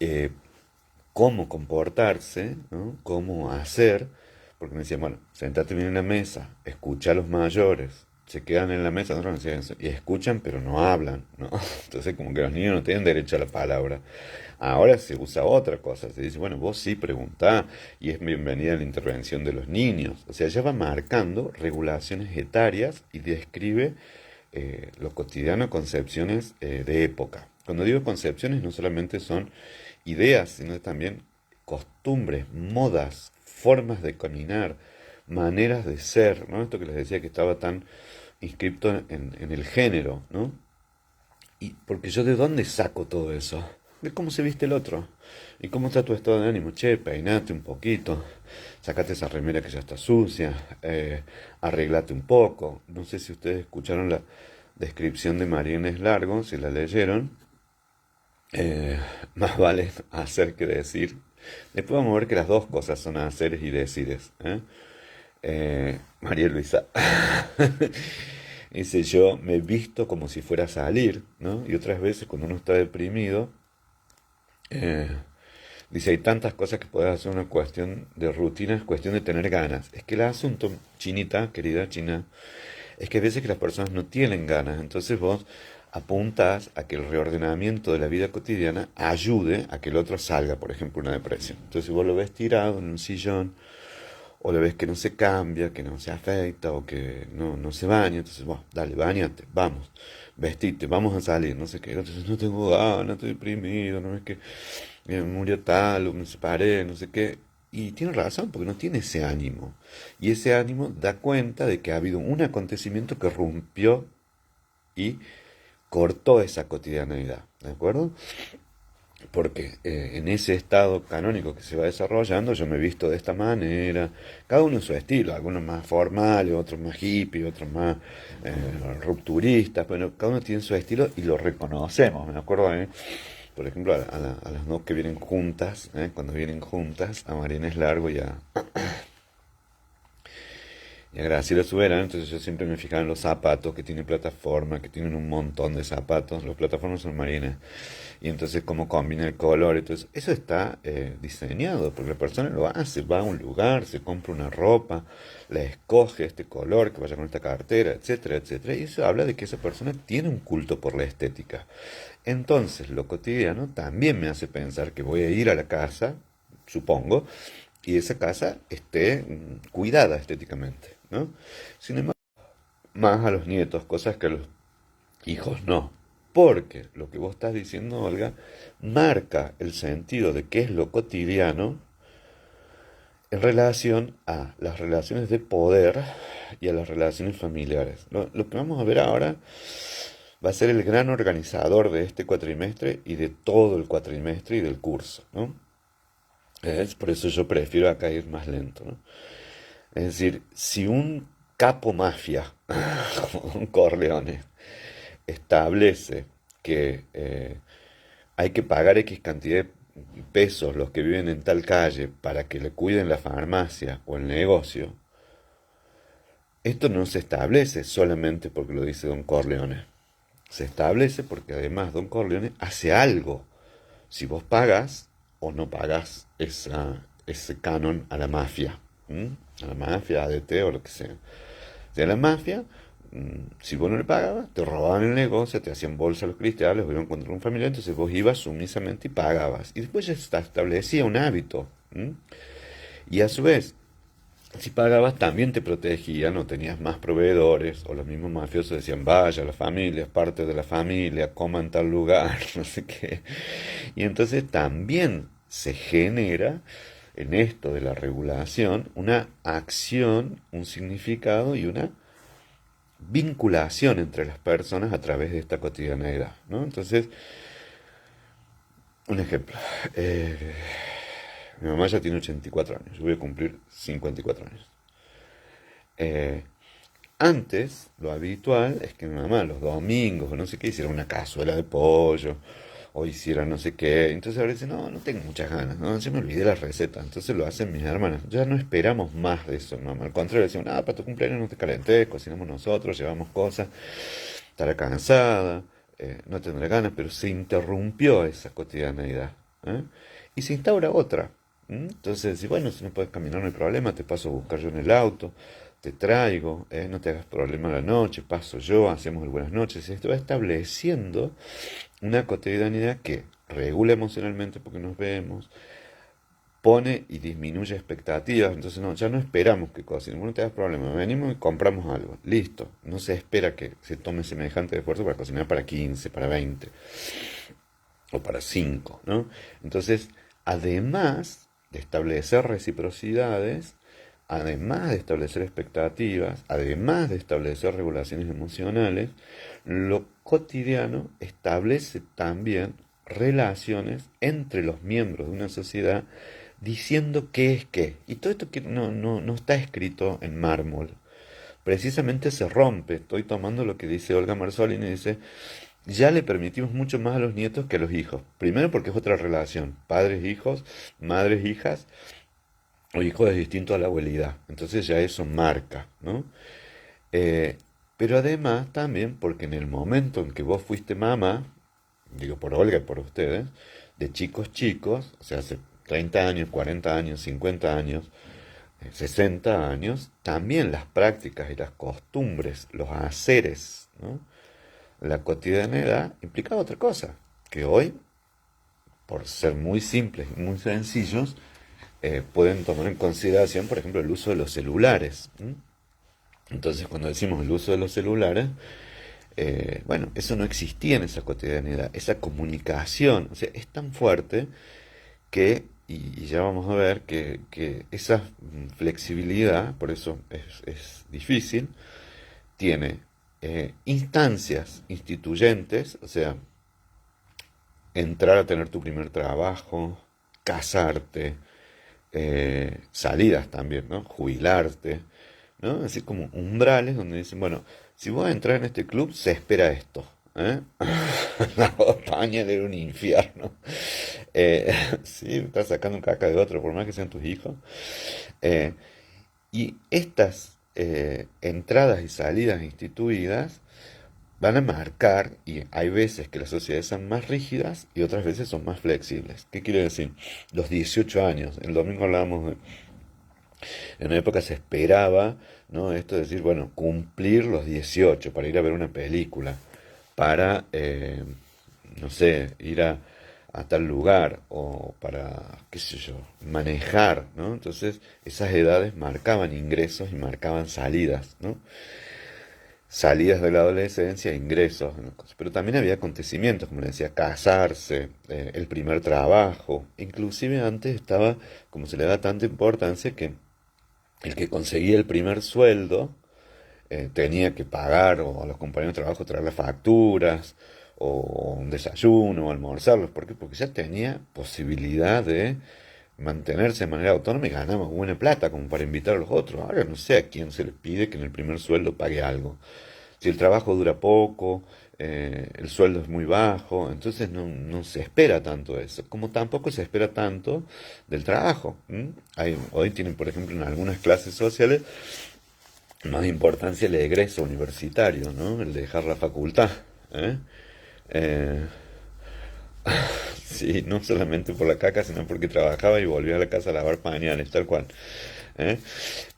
eh, cómo comportarse, ¿no? Cómo hacer, porque me decían, bueno, sentate bien en la mesa, escucha a los mayores, se quedan en la mesa, nosotros nos decían eso, y escuchan pero no hablan, ¿no? Entonces como que los niños no tienen derecho a la palabra. Ahora se usa otra cosa, se dice, bueno, vos sí preguntá, y es bienvenida la intervención de los niños. O sea, ya va marcando regulaciones etarias y describe lo cotidiano, concepciones de época. Cuando digo concepciones no solamente son ideas, sino también costumbres, modas, formas de caminar, maneras de ser, ¿no? Esto que les decía que estaba tan inscripto en el género, ¿no? Y porque yo de dónde saco todo eso, de cómo se viste el otro, y cómo está tu estado de ánimo, che, peinate un poquito, sacate esa remera que ya está sucia, arreglate un poco. No sé si ustedes escucharon la descripción de María Inés Largo, si la leyeron, eh, más vale hacer que decir. Después vamos a ver que las dos cosas son haceres y decires. María Luisa dice: yo me visto como si fuera a salir, ¿no? Y otras veces cuando uno está deprimido, eh, dice: hay tantas cosas que puedes hacer, una cuestión de rutina, es cuestión de tener ganas. Es que el asunto, chinita, querida china, es que a veces que las personas no tienen ganas, entonces vos apuntas a que el reordenamiento de la vida cotidiana ayude a que el otro salga, por ejemplo, una depresión. Entonces vos lo ves tirado en un sillón, o lo ves que no se cambia, que no se afeita, o que no se baña, entonces vos, dale, bañate, vamos, vestite, vamos a salir, no sé qué. Entonces no tengo ganas, estoy deprimido, no es que murió tal, o me separé, no sé qué. Y tiene razón, porque no tiene ese ánimo. Y ese ánimo da cuenta de que ha habido un acontecimiento que rompió y cortó esa cotidianeidad, ¿de acuerdo? Porque en ese estado canónico que se va desarrollando, yo me he visto de esta manera, cada uno en su estilo, algunos más formales, otros más hippie, otros más rupturistas, pero cada uno tiene su estilo y lo reconocemos. Me acuerdo, por ejemplo, a las dos que vienen juntas, cuando vienen juntas, a Marines Largo y a Graciela Soberano. Entonces yo siempre me fijaba en los zapatos que tienen plataforma, que tienen un montón de zapatos. Los plataformas son marines. Y entonces cómo combina el color. Entonces eso está diseñado, porque la persona lo hace, va a un lugar, se compra una ropa, la escoge este color, que vaya con esta cartera, etcétera, etcétera. Y eso habla de que esa persona tiene un culto por la estética. Entonces lo cotidiano también me hace pensar que voy a ir a la casa, supongo, y esa casa esté cuidada estéticamente, ¿no? Sin embargo, más a los nietos, cosas que a los hijos no. Porque lo que vos estás diciendo, Olga, marca el sentido de qué es lo cotidiano en relación a las relaciones de poder y a las relaciones familiares. Lo que vamos a ver ahora va a ser el gran organizador de este cuatrimestre y de todo el cuatrimestre y del curso, ¿no? Es por eso yo prefiero acá ir más lento, ¿no? Es decir, si un capo mafia, como Don Corleone, establece que hay que pagar X cantidad de pesos los que viven en tal calle para que le cuiden la farmacia o el negocio, esto no se establece solamente porque lo dice Don Corleone. Se establece porque además Don Corleone hace algo. Si vos pagas o no pagas ese canon a la mafia, a la mafia, ADT o lo que sea. De la mafia, si vos no le pagabas, te robaban el negocio, te hacían bolsa los cristales, o iban contra un familiar, entonces vos ibas sumisamente y pagabas. Y después ya se establecía un hábito. Y a su vez, si pagabas también te protegían, no tenías más proveedores, o los mismos mafiosos decían: vaya, la familia es parte de la familia, coma en tal lugar, no sé qué. Y entonces también se genera en esto de la regulación una acción, un significado y una vinculación entre las personas a través de esta cotidianeidad, ¿no? Entonces, un ejemplo. Mi mamá ya tiene 84 años, yo voy a cumplir 54 años. Eh, Antes, lo habitual es que mi mamá los domingos o no sé qué hiciera una cazuela de pollo o hiciera no sé qué. Entonces ahora dice, no, no tengo muchas ganas, no, ya me olvidé la receta. Entonces lo hacen mis hermanas. Ya no esperamos más de eso, mamá. Al contrario, decimos, para tu cumpleaños no te calentes, cocinamos nosotros, llevamos cosas. Estará cansada, no tendrá ganas, pero se interrumpió esa cotidianeidad. ¿Eh? Y se instaura otra. Entonces, si bueno, si no puedes caminar no hay problema, te paso a buscar yo en el auto, te traigo, no te hagas problema a la noche, paso yo, hacemos el buenas noches. Esto va estableciendo una cotidianidad que regula emocionalmente porque nos vemos, pone y disminuye expectativas. Entonces no, ya no esperamos que cocinen, no te das problema, venimos y compramos algo, listo. No se espera que se tome semejante esfuerzo para cocinar para 15, para 20 o para 5, ¿no? Entonces, además de establecer reciprocidades, además de establecer expectativas, además de establecer regulaciones emocionales, lo cotidiano establece también relaciones entre los miembros de una sociedad diciendo qué es qué. Y todo esto que no está escrito en mármol. Precisamente se rompe. Estoy tomando lo que dice Olga Marzolini y dice, ya le permitimos mucho más a los nietos que a los hijos. Primero porque es otra relación. Padres, hijos, madres, hijas, o hijos es distinto a la abuelidad. Entonces ya eso marca, ¿no? Eh, pero además también porque en el momento en que vos fuiste mamá, digo por Olga y por ustedes, de chicos chicos, o sea, hace 30 años, 40 años, 50 años, 60 años, también las prácticas y las costumbres, los haceres, ¿no? La cotidianidad implicaba otra cosa, que hoy, por ser muy simples y muy sencillos, pueden tomar en consideración, por ejemplo, el uso de los celulares. Entonces, cuando decimos el uso de los celulares, bueno, eso no existía en esa cotidianidad, esa comunicación, o sea, es tan fuerte que, y ya vamos a ver que esa flexibilidad, por eso es difícil, tiene instancias instituyentes, o sea, entrar a tener tu primer trabajo, casarte, salidas también, ¿no? Jubilarte, ¿no? Así como umbrales donde dicen, bueno, si vos entras en este club, se espera esto. ¿Eh? La España era un infierno. Eh, sí, estás sacando un caca de otro, por más que sean tus hijos. Eh, y estas entradas y salidas instituidas van a marcar, y hay veces que las sociedades son más rígidas y otras veces son más flexibles. ¿Qué quiere decir? Los 18 años, el domingo hablábamos de, en una época se esperaba, ¿no? Esto de decir, bueno, cumplir los 18 para ir a ver una película, para, no sé, ir a tal lugar o para, qué sé yo, manejar, ¿no? Entonces esas edades marcaban ingresos y marcaban salidas, ¿no? Salidas de la adolescencia, ingresos, ¿no? Pero también había acontecimientos, como le decía, casarse, el primer trabajo, inclusive antes estaba, como se le da tanta importancia, que el que conseguía el primer sueldo tenía que pagar o a los compañeros de trabajo traer las facturas o un desayuno o almorzarlos. ¿Por qué? Porque ya tenía posibilidad de mantenerse de manera autónoma y ganaba buena plata como para invitar a los otros. Ahora no sé a quién se les pide que en el primer sueldo pague algo. Si el trabajo dura poco, el sueldo es muy bajo, entonces no se espera tanto eso, como tampoco se espera tanto del trabajo. Hoy tienen, por ejemplo, en algunas clases sociales más importancia el egreso universitario, ¿no? El de dejar la facultad. ¿Eh? Eh, sí, no solamente por la caca, sino porque trabajaba y volvía a la casa a lavar pañales, tal cual. ¿Eh?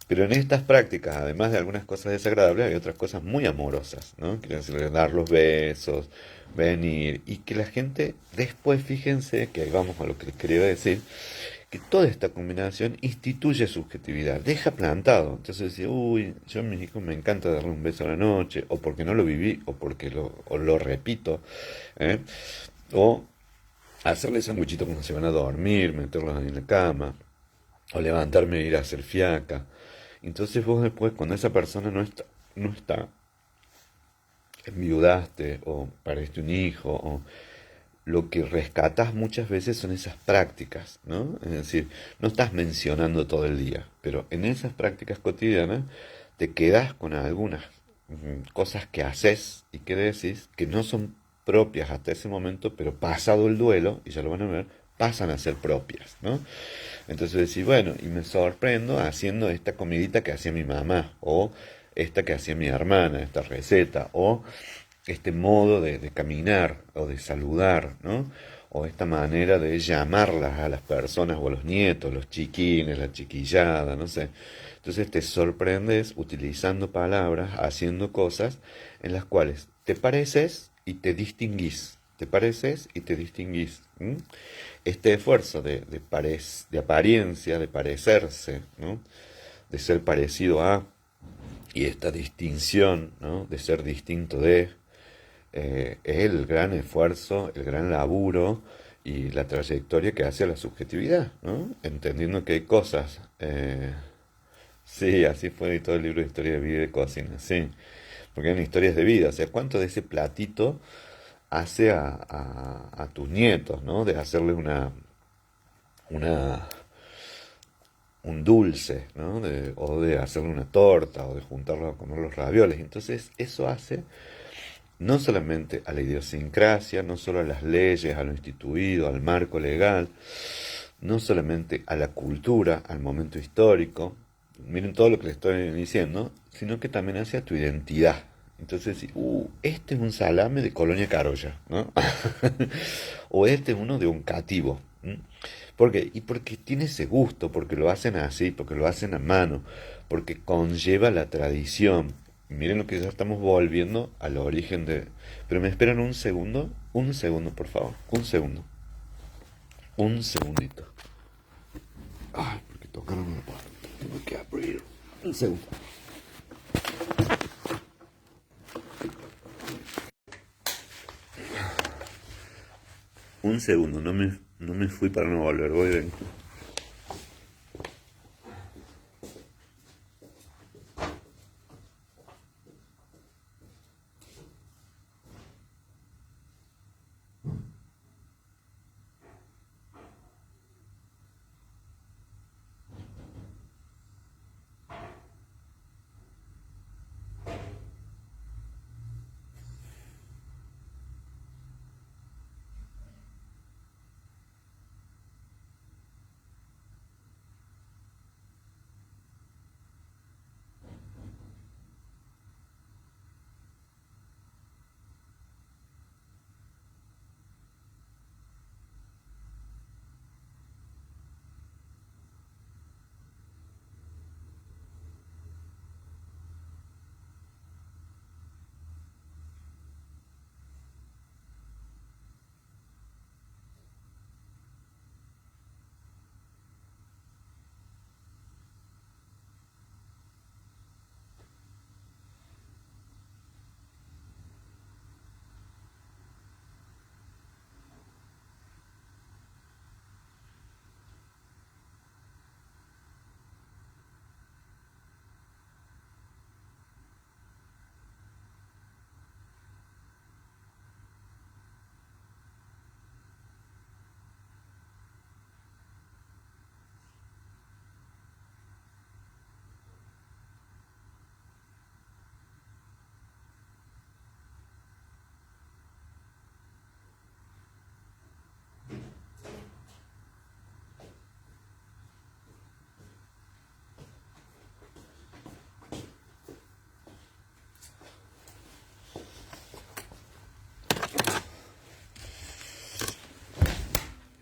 Pero en estas prácticas, además de algunas cosas desagradables, hay otras cosas muy amorosas, ¿no? Quiero decir, dar los besos, venir, y que la gente después, fíjense, que ahí vamos a lo que les quería decir, que toda esta combinación instituye subjetividad, deja plantado. Entonces decía, uy, yo a mis hijos me encanta darle un beso a la noche, o porque no lo viví, o porque lo repito, ¿eh? O hacerle sanguchito cuando se van a dormir, meterlos en la cama, o levantarme e ir a hacer fiaca. Entonces vos después, cuando esa persona no está, enviudaste o perdiste un hijo, o lo que rescatas muchas veces son esas prácticas, ¿no? Es decir, no estás mencionando todo el día, pero en esas prácticas cotidianas te quedas con algunas cosas que haces y que decís que no son propias hasta ese momento, pero pasado el duelo, y ya lo van a ver, pasan a ser propias, ¿no? Entonces decís, bueno, y me sorprendo haciendo esta comidita que hacía mi mamá, o esta que hacía mi hermana, esta receta, o este modo de caminar o de saludar, ¿no? O esta manera de llamarlas a las personas o a los nietos, los chiquines, la chiquillada, no sé. Entonces te sorprendes utilizando palabras, haciendo cosas en las cuales te pareces y te distinguís. Te pareces y te distinguís. ¿M? Este esfuerzo de apariencia, de parecerse, ¿no? De ser parecido a, y esta distinción, ¿no? De ser distinto de, es el gran esfuerzo, el gran laburo y la trayectoria que hace a la subjetividad, ¿no? Entendiendo que hay cosas. Sí, así fue todo el libro de historia de vida y de cocina, sí. Porque eran historias de vida. O sea, ¿cuánto de ese platito hace a tus nietos, ¿no? De hacerles una, un dulce, ¿no? O de hacerle una torta, o de juntarlo a comer los ravioles. Entonces, eso hace no solamente a la idiosincrasia, no solo a las leyes, a lo instituido, al marco legal, no solamente a la cultura, al momento histórico, miren todo lo que les estoy diciendo, sino que también hace a tu identidad. Entonces, este es un salame de Colonia Carolla, ¿no? O este es uno de un cativo. ¿M? ¿Por qué? Y porque tiene ese gusto, porque lo hacen así, porque lo hacen a mano, porque conlleva la tradición. Miren lo que ya estamos volviendo al origen de... Pero me esperan un segundo, por favor, un segundo, un segundito. Ay, porque tocaron la puerta, tengo que abrir. Un segundo. Un segundo, no me fui para no volver, voy bien.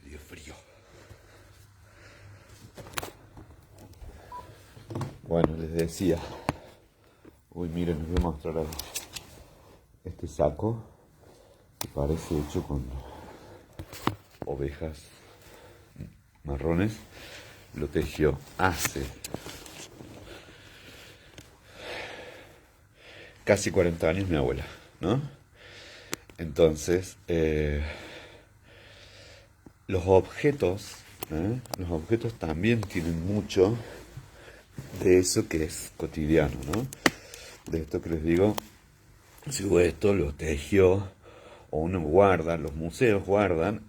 Dio frío. Bueno, les decía, uy, miren, les voy a mostrar este saco que parece hecho con ovejas marrones. Lo tejió hace casi 40 años mi abuela, ¿no? Entonces, los objetos también tienen mucho de eso que es cotidiano, ¿no? De esto que les digo, si esto lo tejió, o uno guarda, los museos guardan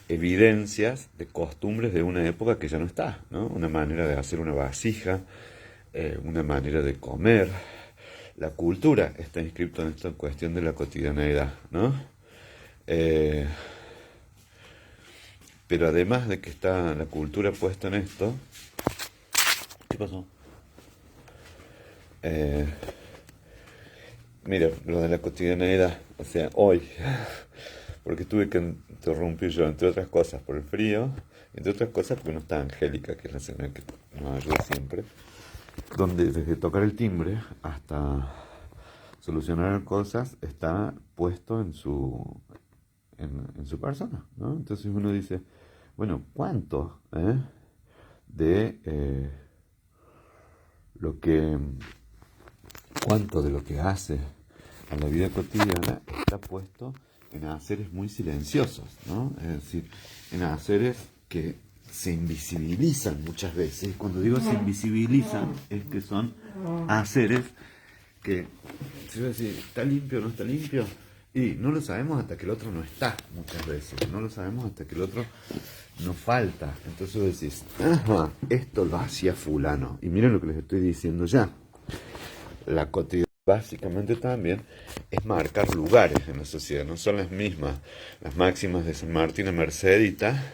evidencias de costumbres de una época que ya no está, ¿no? Una manera de hacer una vasija, una manera de comer. La cultura está inscrita en esta cuestión de la cotidianeidad, ¿no? Eh, pero además de que está la cultura puesta en esto, ¿qué pasó? Eh, Mira, lo de la cotidianeidad, o sea, hoy, porque tuve que interrumpir yo, entre otras cosas, por el frío, entre otras cosas porque no está Angélica, que es la señora que nos ayuda siempre, donde desde tocar el timbre hasta solucionar cosas está puesto en su persona, ¿no? Entonces uno dice, bueno, ¿cuánto de lo que cuánto de lo que hace a la vida cotidiana está puesto en haceres muy silenciosos, ¿no? Es decir, en haceres que se invisibilizan muchas veces. Cuando digo se invisibilizan, es que son haceres que, se va a decir, ¿está limpio o no está limpio? Y no lo sabemos hasta que el otro no está, muchas veces. No lo sabemos hasta que el otro no falta. Entonces decís, ajá, esto lo hacía fulano. Y miren lo que les estoy diciendo ya. La cotidianidad básicamente también es marcar lugares en la sociedad, no son las mismas, las máximas de San Martín a Mercedita,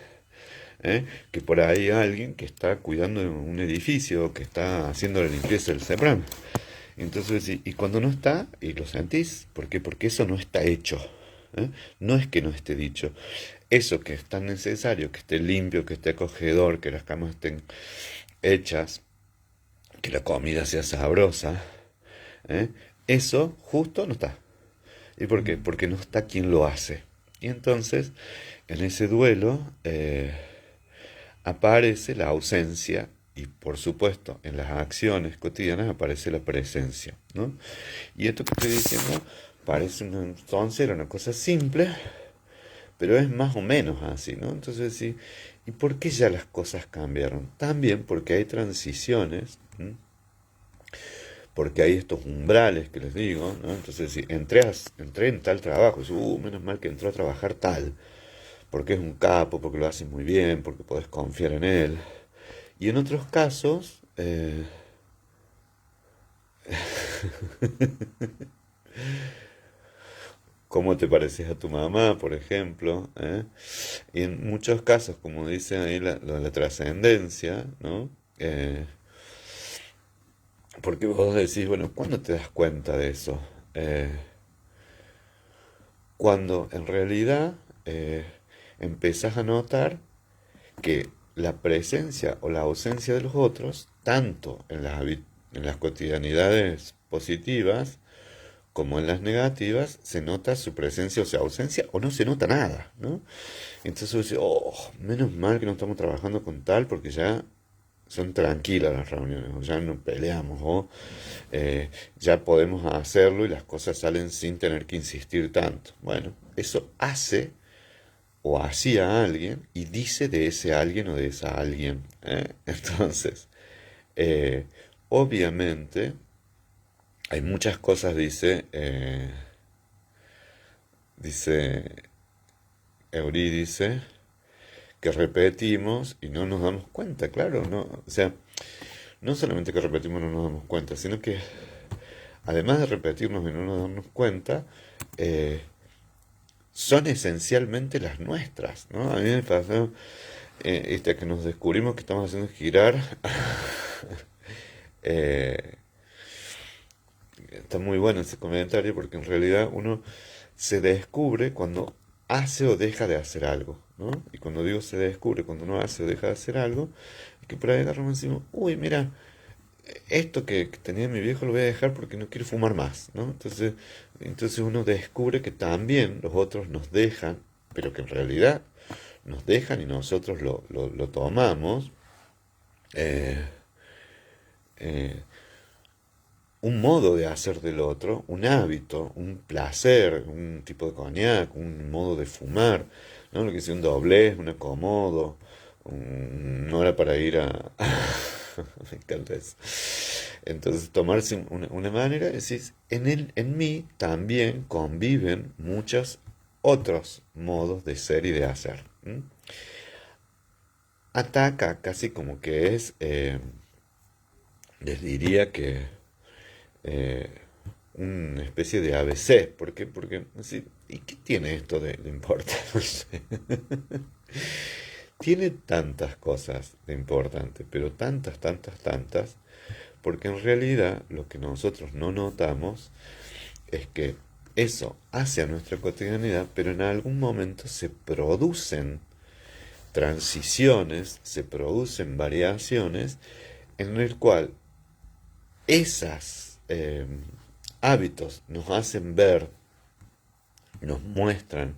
que por ahí alguien que está cuidando de un edificio, que está haciendo la limpieza del CEPRAM. Entonces, y cuando no está, y lo sentís, ¿por qué? Porque eso no está hecho. No es que no esté dicho. Eso que es tan necesario, que esté limpio, que esté acogedor, que las camas estén hechas, que la comida sea sabrosa, ¿eh? Eso justo no está. ¿Y por qué? Porque no está quien lo hace. Y entonces, en ese duelo, aparece la ausencia y, por supuesto, en las acciones cotidianas aparece la presencia, ¿no? Y esto que estoy diciendo parece entonces una cosa simple, pero es más o menos así, ¿no? Entonces, sí, ¿y por qué ya las cosas cambiaron? También porque hay transiciones, ¿m? Porque hay estos umbrales que les digo, ¿no? Entonces, si entré en tal trabajo, menos mal que entró a trabajar tal, porque es un capo, porque lo hace muy bien, porque podés confiar en él. Y en otros casos, ¿cómo te pareces a tu mamá, por ejemplo? Y en muchos casos, como dice ahí lo de la trascendencia, ¿no? Porque vos decís, bueno, ¿cuándo te das cuenta de eso? Eh, Cuando en realidad empezás a notar que la presencia o la ausencia de los otros, tanto en las cotidianidades positivas como en las negativas, se nota su presencia o su ausencia o no se nota nada, ¿no? Entonces uno dice, oh, menos mal que no estamos trabajando con tal porque ya son tranquilas las reuniones, o ya no peleamos, o ya podemos hacerlo y las cosas salen sin tener que insistir tanto. Bueno, eso hace o hacía a alguien y dice de ese alguien o de esa alguien. Entonces, eh, obviamente, hay muchas cosas, dice Eurídice, que repetimos y no nos damos cuenta, claro, no, o sea, no solamente que repetimos y no nos damos cuenta, sino que además de repetirnos y no nos damos cuenta, eh, son esencialmente las nuestras, ¿no? A mí me pasó, que nos descubrimos que estamos haciendo girar, eh, está muy bueno ese comentario porque en realidad uno se descubre cuando hace o deja de hacer algo, ¿no? Y cuando digo se descubre, cuando uno hace o deja de hacer algo, es que por ahí agarramos y decimos, uy, mira, esto que tenía mi viejo lo voy a dejar porque no quiero fumar más, ¿no? Entonces uno descubre que también los otros nos dejan, pero que en realidad nos dejan y nosotros lo tomamos, eh, eh, un modo de hacer del otro, un hábito, un placer, un tipo de coñac, un modo de fumar, ¿no? Lo que es un doblez, un acomodo, una hora para ir a... Me encanta eso. Entonces, tomarse una manera, es decir, en mí también conviven muchos otros modos de ser y de hacer. ¿M? Ataca casi como que es, les diría que eh, una especie de ABC. ¿Por qué? Porque, sí, ¿y qué tiene esto de importante? No sé. Tiene tantas cosas de importante, pero tantas, tantas, tantas, porque en realidad lo que nosotros no notamos es que eso hace a nuestra cotidianidad, pero en algún momento se producen transiciones, se producen variaciones en el cual esas hábitos nos hacen ver, nos muestran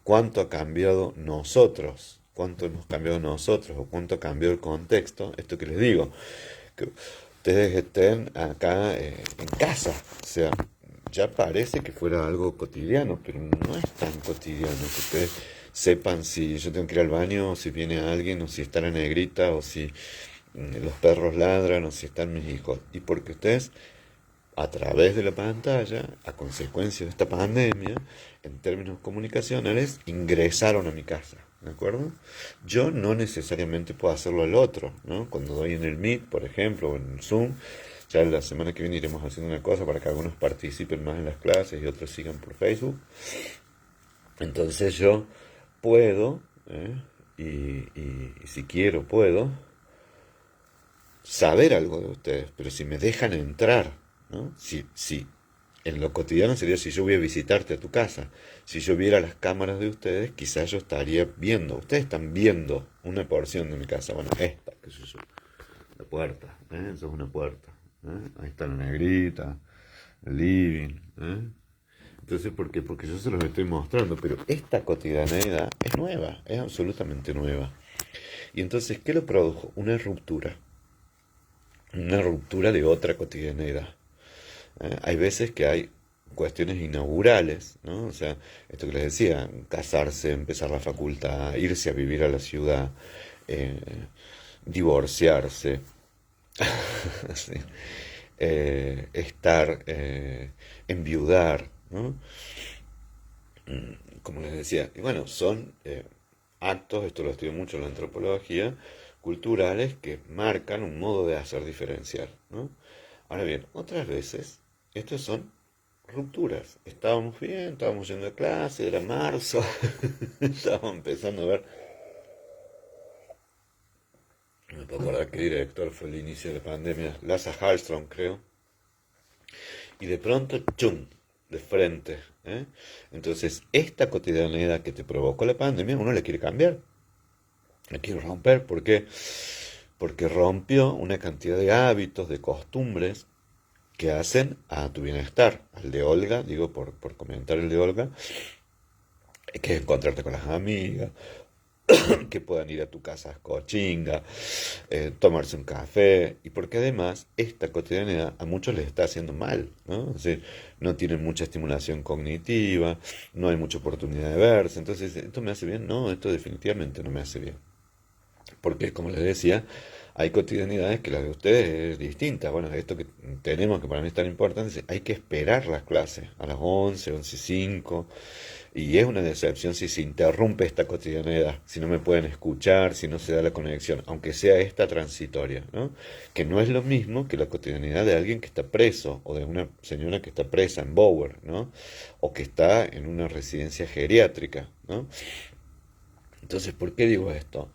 cuánto ha cambiado nosotros, cuánto hemos cambiado nosotros o cuánto ha cambiado el contexto. Esto que les digo, que ustedes estén acá en casa, o sea, ya parece que fuera algo cotidiano, pero no es tan cotidiano que ustedes sepan si yo tengo que ir al baño, o si viene alguien, o si está la negrita, o si los perros ladran, o si están mis hijos. Y porque ustedes, a través de la pantalla, a consecuencia de esta pandemia, en términos comunicacionales, ingresaron a mi casa, ¿de acuerdo? Yo no necesariamente puedo hacerlo al otro, ¿no? Cuando doy en el Meet, por ejemplo, o en el Zoom, ya la semana que viene iremos haciendo una cosa para que algunos participen más en las clases y otros sigan por Facebook. Entonces yo puedo, y si quiero puedo, saber algo de ustedes, pero si me dejan entrar, ¿no? Si en lo cotidiano sería si yo voy a visitarte a tu casa, si yo viera las cámaras de ustedes, quizás yo estaría viendo, ustedes están viendo una porción de mi casa, bueno, esta, qué sé yo, la puerta, eso es una puerta, ahí está la negrita, el living, Entonces, ¿por qué? Porque yo se los estoy mostrando, pero esta cotidianeidad es nueva, es absolutamente nueva. Y entonces, ¿qué lo produjo? Una ruptura de otra cotidianeidad. Hay veces que hay cuestiones inaugurales, ¿no? O sea, esto que les decía, casarse, empezar la facultad, irse a vivir a la ciudad, eh, divorciarse, sí, estar, enviudar, ¿no? Como les decía, y bueno, son actos, esto lo estudio mucho en la antropología, culturales que marcan un modo de hacer diferencial, ¿no? Ahora bien, otras veces, estos son rupturas. Estábamos bien, estábamos yendo a clase, era marzo, estábamos empezando a ver, no me puedo acordar qué director fue el inicio de la pandemia, Lasse Hallström creo, y de pronto, ¡chum!, de frente. Entonces, esta cotidianidad que te provocó la pandemia, uno la quiere cambiar, la quiere romper. ¿Por qué? Porque rompió una cantidad de hábitos, de costumbres que hacen a tu bienestar. Al de Olga, digo por comentar el de Olga, que es encontrarte con las amigas, que puedan ir a tu casa a cochinga, tomarse un café, y porque además esta cotidianidad a muchos les está haciendo mal, ¿no? Es decir, no tienen mucha estimulación cognitiva, no hay mucha oportunidad de verse, entonces, ¿esto me hace bien? No, esto definitivamente no me hace bien. Porque, como les decía, hay cotidianidades que la de ustedes es distinta. Bueno, esto que tenemos, que para mí es tan importante, hay que esperar las clases a las 11:05, y es una decepción si se interrumpe esta cotidianidad, si no me pueden escuchar, si no se da la conexión, aunque sea esta transitoria, ¿no? Que no es lo mismo que la cotidianidad de alguien que está preso, o de una señora que está presa en Bower, ¿no? O que está en una residencia geriátrica, ¿no? Entonces, ¿por qué digo esto?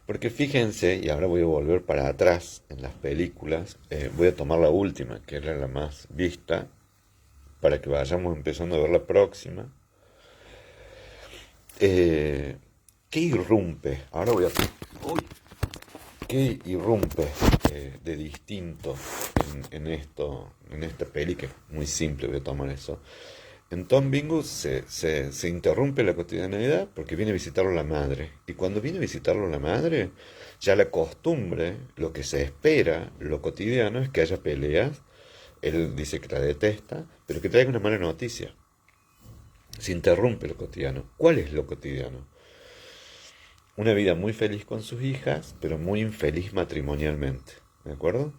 Porque fíjense, y ahora voy a volver para atrás en las películas, voy a tomar la última, que era la más vista, para que vayamos empezando a ver la próxima. ¿Qué irrumpe? Ahora voy a... Uy, ¿qué irrumpe de distinto en esta peli? Que es muy simple, voy a tomar eso. En Tom Bingus se interrumpe la cotidianidad porque viene a visitarlo la madre. Y cuando viene a visitarlo la madre, ya la costumbre, lo que se espera, lo cotidiano, es que haya peleas. Él dice que la detesta, pero que traiga una mala noticia. Se interrumpe lo cotidiano. ¿Cuál es lo cotidiano? Una vida muy feliz con sus hijas, pero muy infeliz matrimonialmente. ¿De acuerdo?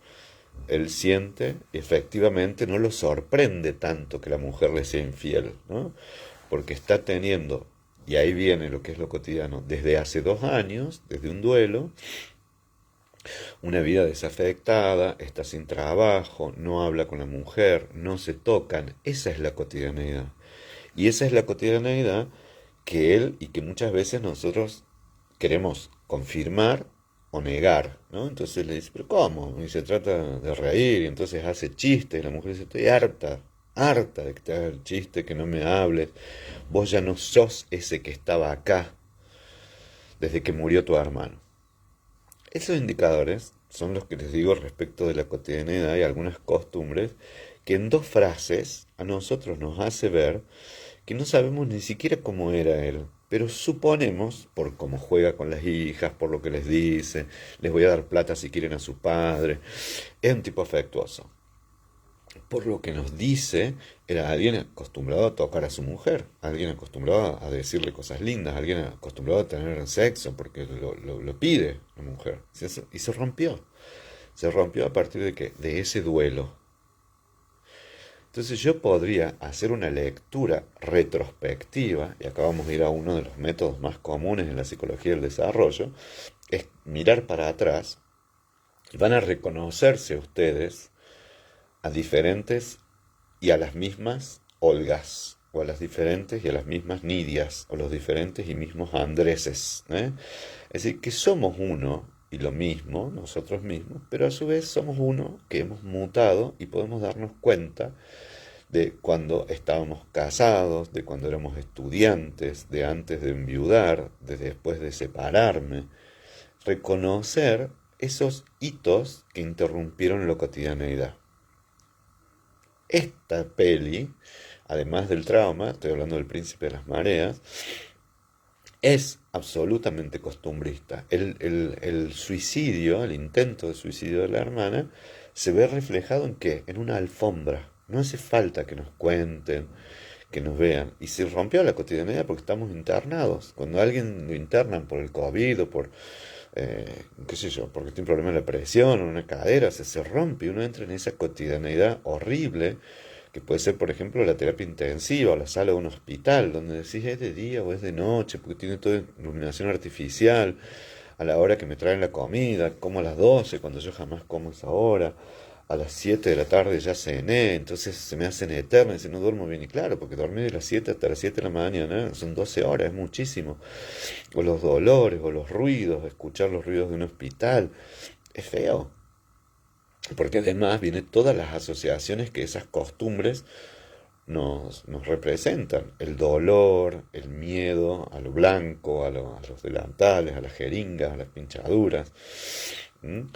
él siente, efectivamente no lo sorprende tanto que la mujer le sea infiel, ¿no? Porque está teniendo, y ahí viene lo que es lo cotidiano, desde hace 2 años, desde un duelo, una vida desafectada, está sin trabajo, no habla con la mujer, no se tocan, esa es la cotidianeidad. Y esa es la cotidianeidad que él y que muchas veces nosotros queremos confirmar o negar, ¿no? Entonces le dice, pero ¿cómo? Y se trata de reír, y entonces hace chistes, y la mujer dice, estoy harta, harta de que te hagas el chiste, que no me hables, vos ya no sos ese que estaba acá desde que murió tu hermano. Esos indicadores son los que les digo respecto de la cotidianidad y algunas costumbres que en 2 frases a nosotros nos hace ver que no sabemos ni siquiera cómo era él, pero suponemos, por cómo juega con las hijas, por lo que les dice, les voy a dar plata si quieren a su padre, es un tipo afectuoso. Por lo que nos dice, era alguien acostumbrado a tocar a su mujer, alguien acostumbrado a decirle cosas lindas, alguien acostumbrado a tener sexo, porque lo pide la mujer. Y se rompió. Se rompió a partir de que de ese duelo. Entonces yo podría hacer una lectura retrospectiva, y acá vamos a ir a uno de los métodos más comunes en la psicología del desarrollo, es mirar para atrás y van a reconocerse ustedes a diferentes y a las mismas Olgas, o a las diferentes y a las mismas Nidias, o los diferentes y mismos Andreses, ¿eh? Es decir, que somos uno y lo mismo, nosotros mismos, pero a su vez somos uno que hemos mutado y podemos darnos cuenta de cuando estábamos casados, de cuando éramos estudiantes, de antes de enviudar, de después de separarme, reconocer esos hitos que interrumpieron la cotidianeidad. Esta peli, además del trauma, estoy hablando del Príncipe de las Mareas, es absolutamente costumbrista. El suicidio, el intento de suicidio de la hermana, se ve reflejado en qué? En una alfombra. No hace falta que nos cuenten, que nos vean. Y se rompió la cotidianidad porque estamos internados. Cuando a alguien lo internan por el COVID o por, qué sé yo, porque tiene un problema de la presión o una cadera, se rompe y uno entra en esa cotidianidad horrible que puede ser, por ejemplo, la terapia intensiva o la sala de un hospital, donde decís es de día o es de noche, porque tiene toda iluminación artificial, a la hora que me traen la comida, como a las 12 cuando yo jamás como esa hora, a las 7 de la tarde ya cené, entonces se me hacen eternas y no duermo bien, y claro, porque dormir de las 7 hasta las 7 de la mañana son 12 horas, es muchísimo, o los dolores, o los ruidos, escuchar los ruidos de un hospital, es feo. Porque además vienen todas las asociaciones que esas costumbres nos representan. El dolor, el miedo a lo blanco, a los delantales, a las jeringas, a las pinchaduras. ¿Mm?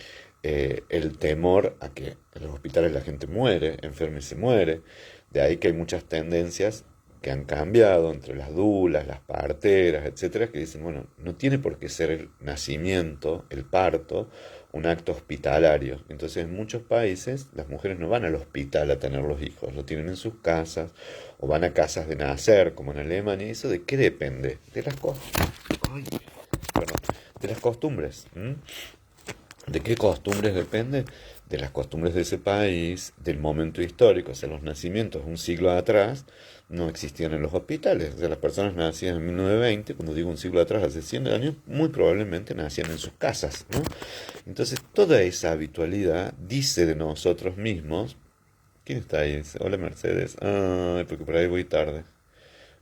El temor a que en los hospitales la gente muere, enferma y se muere. De ahí que hay muchas tendencias que han cambiado entre las dulas, las parteras, etcétera, que dicen, bueno, no tiene por qué ser el nacimiento, el parto, un acto hospitalario. Entonces, en muchos países, las mujeres no van al hospital a tener los hijos, lo tienen en sus casas, o van a casas de nacer, como en Alemania. ¿Y eso de qué depende? De las de las costumbres. ¿M? ¿De qué costumbres depende? De las costumbres de ese país, del momento histórico, o sea, los nacimientos un siglo atrás no existían en los hospitales. O sea, las personas nacidas en 1920, cuando digo un siglo atrás, hace 100 años, muy probablemente nacían en sus casas, ¿no? Entonces, toda esa habitualidad dice de nosotros mismos. ¿Quién está ahí? Dice, hola Mercedes. Ay, porque por ahí voy tarde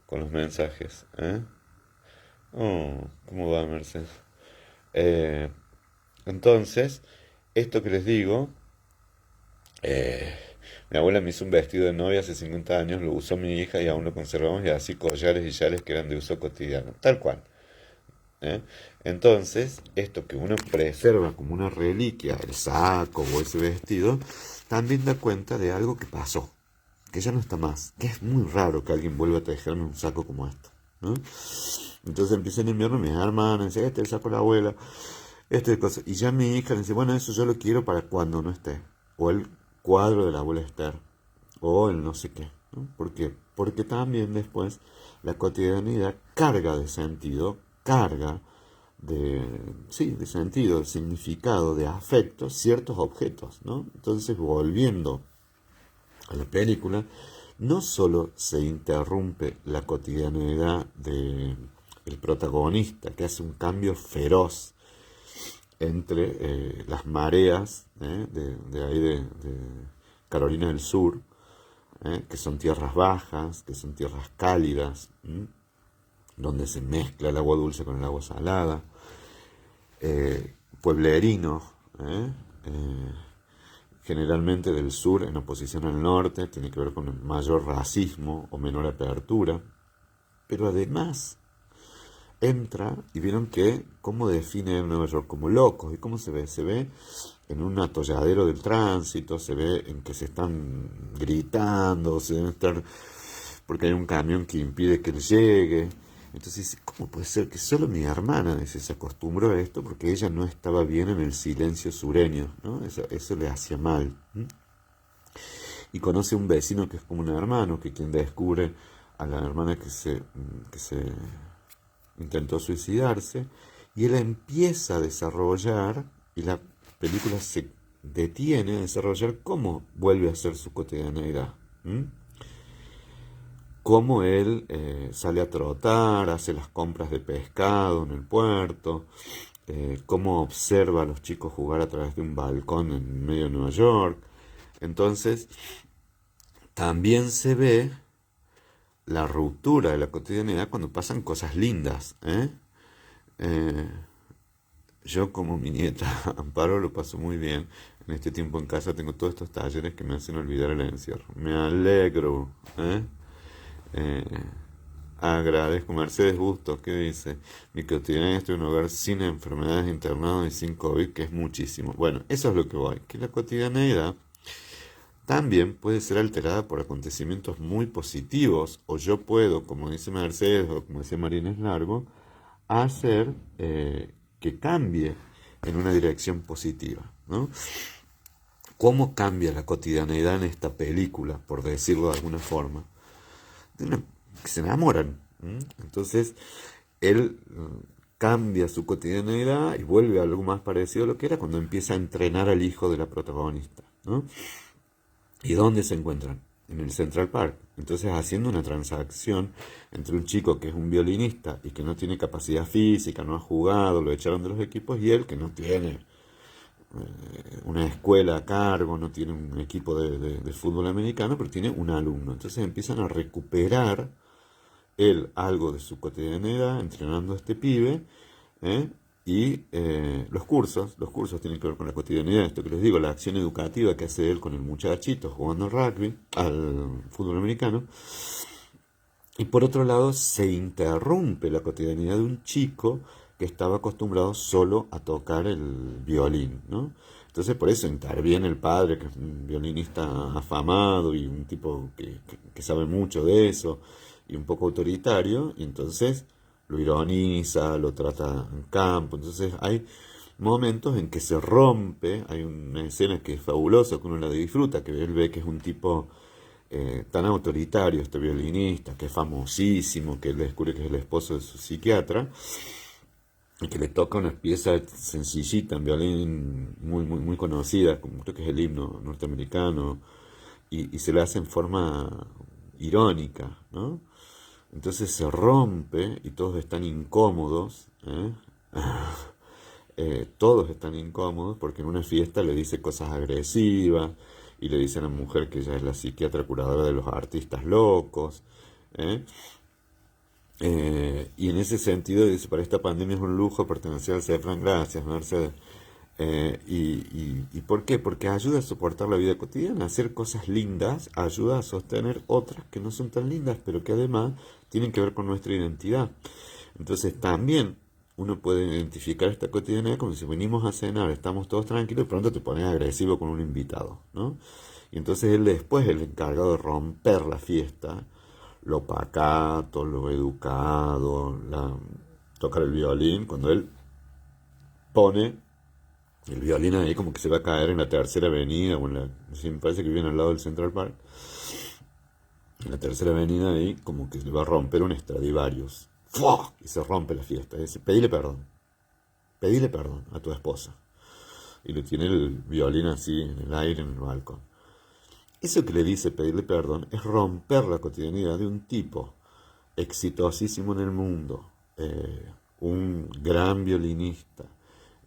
con los mensajes, ¿eh? Oh, ¿cómo va Mercedes? Eh, entonces, esto que les digo, eh, mi abuela me hizo un vestido de novia hace 50 años, lo usó mi hija y aún lo conservamos, y así collares y chales que eran de uso cotidiano, tal cual. ¿Eh? Entonces, esto que uno preserva como una reliquia, el saco o ese vestido, también da cuenta de algo que pasó, que ya no está más, que es muy raro que alguien vuelva a tejerme un saco como esto, ¿no? Entonces empieza en invierno, mis hermanas dicen, este es el saco de la abuela, este cosa, y ya mi hija dice, bueno, eso yo lo quiero para cuando no esté, o el cuadro de la abuela Esther, o el no sé qué, ¿no? ¿Por qué? Porque también después la cotidianidad carga de sentido, carga sí, de sentido, de significado, de afecto, ciertos objetos, ¿no? Entonces, volviendo a la película, no solo se interrumpe la cotidianeidad del protagonista, que hace un cambio feroz entre las mareas de ahí de Carolina del Sur, que son tierras bajas, que son tierras cálidas, donde se mezcla el agua dulce con el agua salada, pueblerinos, generalmente del sur en oposición al norte, tiene que ver con mayor racismo o menor apertura, pero además entra y vieron que cómo define Nueva York como locos y cómo se ve en un atolladero del tránsito, se ve en que se están gritando, se deben estar porque hay un camión que impide que él llegue. Entonces, ¿cómo puede ser que solo mi hermana se acostumbró a esto? Porque ella no estaba bien en el silencio sureño, ¿no? Eso le hacía mal. Y conoce a un vecino que es como un hermano, que quien descubre a la hermana que se intentó suicidarse, y él empieza a desarrollar, y la película se detiene a desarrollar cómo vuelve a ser su cotidianeidad. Cómo él sale a trotar, hace las compras de pescado en el puerto, cómo observa a los chicos jugar a través de un balcón en medio de Nueva York. Entonces, también se ve la ruptura de la cotidianidad cuando pasan cosas lindas. Yo, como mi nieta Amparo, lo paso muy bien. En este tiempo en casa tengo todos estos talleres que me hacen olvidar el encierro. Me alegro. Agradezco. Mercedes Bustos, que dice: mi cotidianidad es un hogar sin enfermedades, internados y sin COVID, que es muchísimo. Bueno, eso es lo que voy, que la cotidianeidad también puede ser alterada por acontecimientos muy positivos, o yo puedo, como dice Mercedes o como decía Marínez Largo, hacer que cambie en una dirección positiva, ¿no? ¿Cómo cambia la cotidianeidad en esta película, por decirlo de alguna forma? Que se enamoran. Entonces, él cambia su cotidianeidad y vuelve a algo más parecido a lo que era cuando empieza a entrenar al hijo de la protagonista, ¿no? ¿Y dónde se encuentran? En el Central Park. Entonces, haciendo una transacción entre un chico que es un violinista y que no tiene capacidad física, no ha jugado, lo echaron de los equipos, y él que no tiene una escuela a cargo, no tiene un equipo de fútbol americano, pero tiene un alumno. Entonces empiezan a recuperar él algo de su cotidianidad entrenando a este pibe, y los cursos tienen que ver con la cotidianidad, esto que les digo, la acción educativa que hace él con el muchachito jugando al rugby, al fútbol americano. Y por otro lado se interrumpe la cotidianidad de un chico que estaba acostumbrado solo a tocar el violín, ¿no? Entonces por eso interviene el padre, que es un violinista afamado y un tipo que sabe mucho de eso y un poco autoritario, y entonces lo ironiza, lo trata en campo. Entonces hay momentos en que se rompe, hay una escena que es fabulosa, que uno la disfruta, que él ve que es un tipo tan autoritario, este violinista, que es famosísimo, que él descubre que es el esposo de su psiquiatra, y que le toca una pieza sencillita en violín muy conocida, como creo que es el himno norteamericano, y se la hace en forma irónica, ¿no? Entonces se rompe y todos están incómodos, todos están incómodos porque en una fiesta le dice cosas agresivas y le dice a la mujer que ella es la psiquiatra curadora de los artistas locos, y en ese sentido dice: para esta pandemia es un lujo pertenecer al CEFRAN. Gracias, Mercedes. ¿Y por qué? Porque ayuda a soportar la vida cotidiana, hacer cosas lindas ayuda a sostener otras que no son tan lindas, pero que además tienen que ver con nuestra identidad. Entonces también uno puede identificar esta cotidianidad como si venimos a cenar, estamos todos tranquilos, y pronto te pones agresivo con un invitado, ¿no? Y entonces él después, el encargado de romper la fiesta, lo pacato, lo educado, tocar el violín, cuando él pone el violín ahí como que se va a caer en la Tercera Avenida, o sí, me parece que viene al lado del Central Park, en la Tercera Avenida ahí, como que le va a romper un Stradivarius. ¡Fua! Y se rompe la fiesta. Dice: pedile perdón. pedile perdón a tu esposa. Y le tiene el violín así en el aire, en el balcón. Eso que le dice pedirle perdón es romper la cotidianidad de un tipo exitosísimo en el mundo, un gran violinista,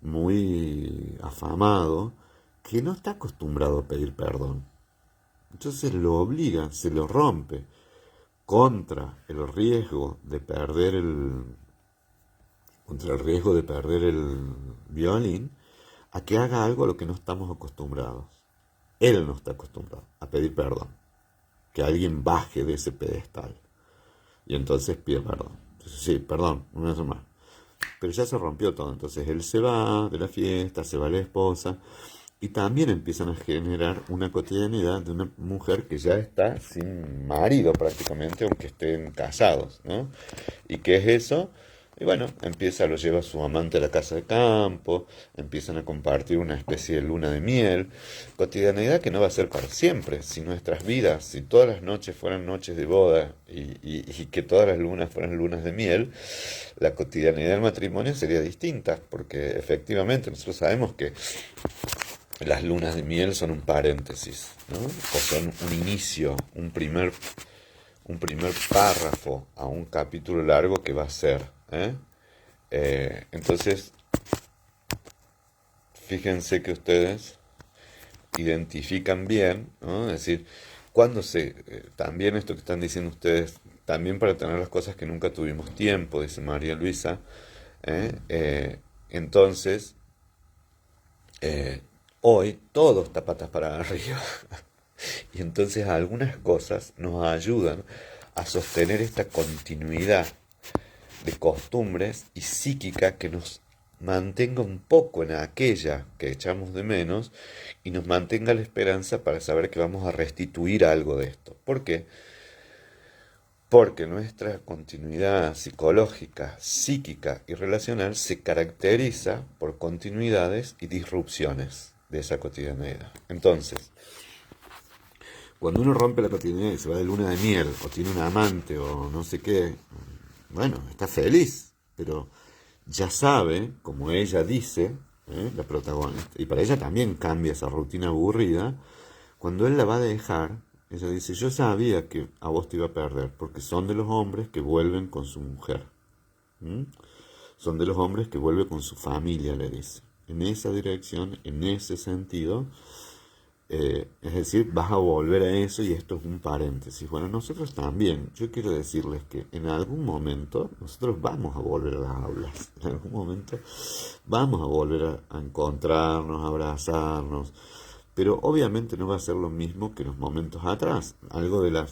muy afamado, que no está acostumbrado a pedir perdón. Entonces lo obliga, se lo rompe contra el riesgo de perder el violín, a que haga algo a lo que no estamos acostumbrados. Él no está acostumbrado a pedir perdón, que alguien baje de ese pedestal. Y entonces pide perdón. Entonces, sí, perdón, una vez más. Pero ya se rompió todo. Entonces él se va de la fiesta, se va la esposa. Y también empiezan a generar una cotidianidad de una mujer que ya está sin marido prácticamente, aunque estén casados, ¿no? ¿Y qué es eso? Y bueno, lo lleva su amante a la casa de campo, empiezan a compartir una especie de luna de miel, cotidianidad que no va a ser para siempre. Si nuestras vidas, si todas las noches fueran noches de boda y que todas las lunas fueran lunas de miel, la cotidianidad del matrimonio sería distinta, porque efectivamente nosotros sabemos que las lunas de miel son un paréntesis, ¿no? O son un inicio, un primer párrafo a un capítulo largo que va a ser. Entonces, fíjense que ustedes identifican bien, ¿no? Es decir, también esto que están diciendo ustedes, también para tener las cosas que nunca tuvimos tiempo, dice María Luisa, entonces, hoy todo está patas para arriba. Y entonces algunas cosas nos ayudan a sostener esta continuidad de costumbres y psíquica que nos mantenga un poco en aquella que echamos de menos y nos mantenga la esperanza para saber que vamos a restituir algo de esto. ¿Por qué? Porque nuestra continuidad psicológica, psíquica y relacional se caracteriza por continuidades y disrupciones de esa cotidianeidad. Entonces, cuando uno rompe la cotidianidad y se va de luna de miel, o tiene un amante, o no sé qué, bueno, está feliz, pero ya sabe, como ella dice, la protagonista, y para ella también cambia esa rutina aburrida, cuando él la va a dejar, ella dice, yo sabía que a vos te iba a perder, porque son de los hombres que vuelven con su mujer. Son de los hombres que vuelven con su familia, le dice. En esa dirección, en ese sentido, es decir, vas a volver a eso y esto es un paréntesis. Bueno, nosotros también, yo quiero decirles que en algún momento nosotros vamos a volver a las aulas, en algún momento vamos a volver a encontrarnos, a abrazarnos, pero obviamente no va a ser lo mismo que los momentos atrás. Algo de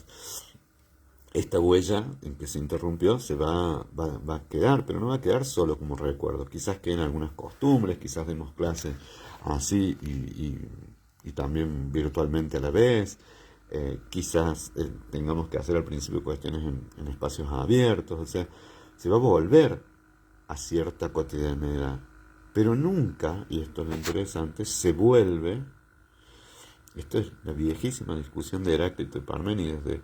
esta huella en que se interrumpió se va a quedar, pero no va a quedar solo como recuerdo. Quizás queden algunas costumbres, quizás demos clases así y también virtualmente a la vez. Quizás tengamos que hacer al principio cuestiones en espacios abiertos. O sea, se va a volver a cierta cotidianidad. Pero nunca, y esto es lo interesante, se vuelve. Esto es la viejísima discusión de Heráclito y Parménides,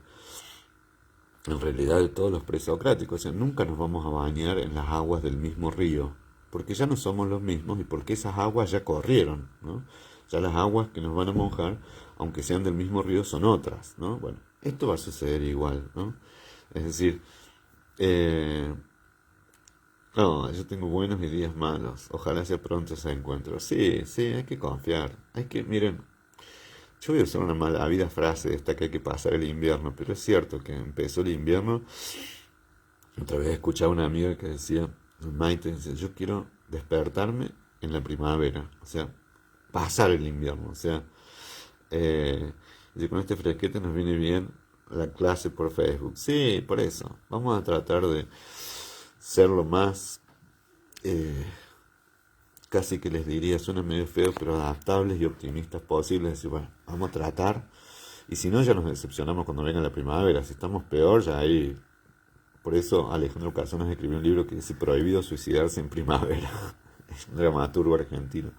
en realidad de todos los presocráticos. O sea, nunca nos vamos a bañar en las aguas del mismo río, porque ya no somos los mismos y porque esas aguas ya corrieron, ¿no? Ya las aguas que nos van a mojar, aunque sean del mismo río, son otras, ¿no? Bueno, esto va a suceder igual, ¿no? Es decir, no, yo tengo buenos y días malos. Ojalá sea pronto ese encuentro. Sí, hay que confiar. Miren, yo voy a usar una malavida frase esta que hay que pasar el invierno, pero es cierto que empezó el invierno. Otra vez escuchaba a una amiga que decía, Maite, dice, yo quiero despertarme en la primavera, o sea, pasar el invierno, o sea, y con este fresquete nos viene bien la clase por Facebook. Sí, por eso, vamos a tratar de ser lo más, casi que les diría, suena medio feo, pero adaptables y optimistas posibles. Decir, bueno, vamos a tratar, y si no ya nos decepcionamos cuando venga la primavera. Si estamos peor, ya ahí. Por eso Alejandro Casonas escribió un libro que dice Prohibido suicidarse en primavera. Es un dramaturgo argentino.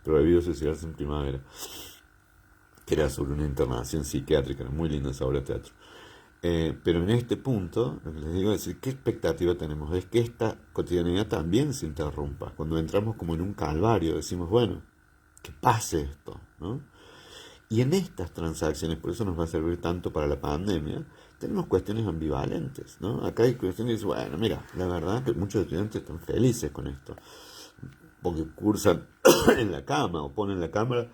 Prohibido suicidarse en primavera, que era sobre una internación psiquiátrica. Era muy linda esa obra de teatro. Pero en este punto, lo que les digo es decir, ¿qué expectativa tenemos? Es que esta cotidianidad también se interrumpa. Cuando entramos como en un calvario, decimos, bueno, que pase esto, ¿no? Y en estas transacciones, por eso nos va a servir tanto para la pandemia, tenemos cuestiones ambivalentes, ¿no? Acá hay cuestiones que dicen, bueno, mira, la verdad que muchos estudiantes están felices con esto, porque cursan en la cama o ponen la cámara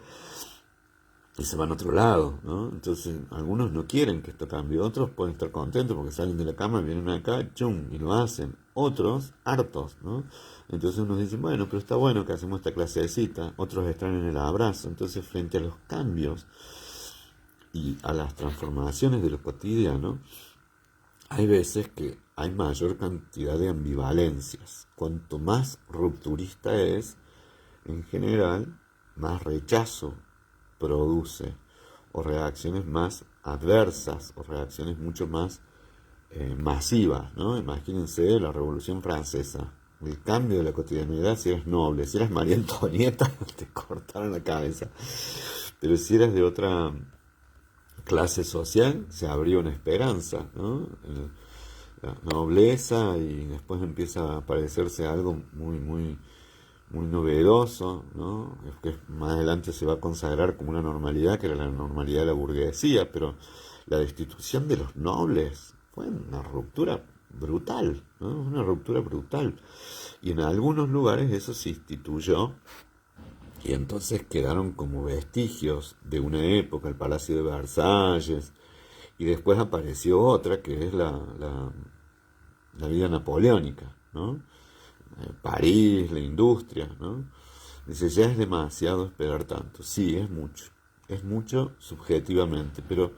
y se van a otro lado, ¿no? Entonces, algunos no quieren que esto cambie, otros pueden estar contentos porque salen de la cama, vienen acá, chum, y lo hacen. Otros, hartos, ¿no? Entonces unos dicen, bueno, pero está bueno que hacemos esta clasecita, otros están en el abrazo. Entonces, frente a los cambios y a las transformaciones de lo cotidiano, hay veces que hay mayor cantidad de ambivalencias. Cuanto más rupturista es, en general, más rechazo produce, o reacciones más adversas, o reacciones mucho más masivas, ¿no? Imagínense la Revolución Francesa, el cambio de la cotidianidad. Si eras noble, si eras María Antonieta, te cortaron la cabeza, pero si eras de otra clase social, se abrió una esperanza, ¿no? La nobleza, y después empieza a aparecerse algo muy novedoso, ¿no? Es que más adelante se va a consagrar como una normalidad, que era la normalidad de la burguesía, pero la destitución de los nobles fue una ruptura brutal, ¿no? Una ruptura brutal. Y en algunos lugares eso se instituyó, y entonces quedaron como vestigios de una época, el Palacio de Versalles, y después apareció otra que es la vida napoleónica, ¿no? París, la industria, ¿no? Dice, ya es demasiado esperar tanto. Sí, es mucho subjetivamente, pero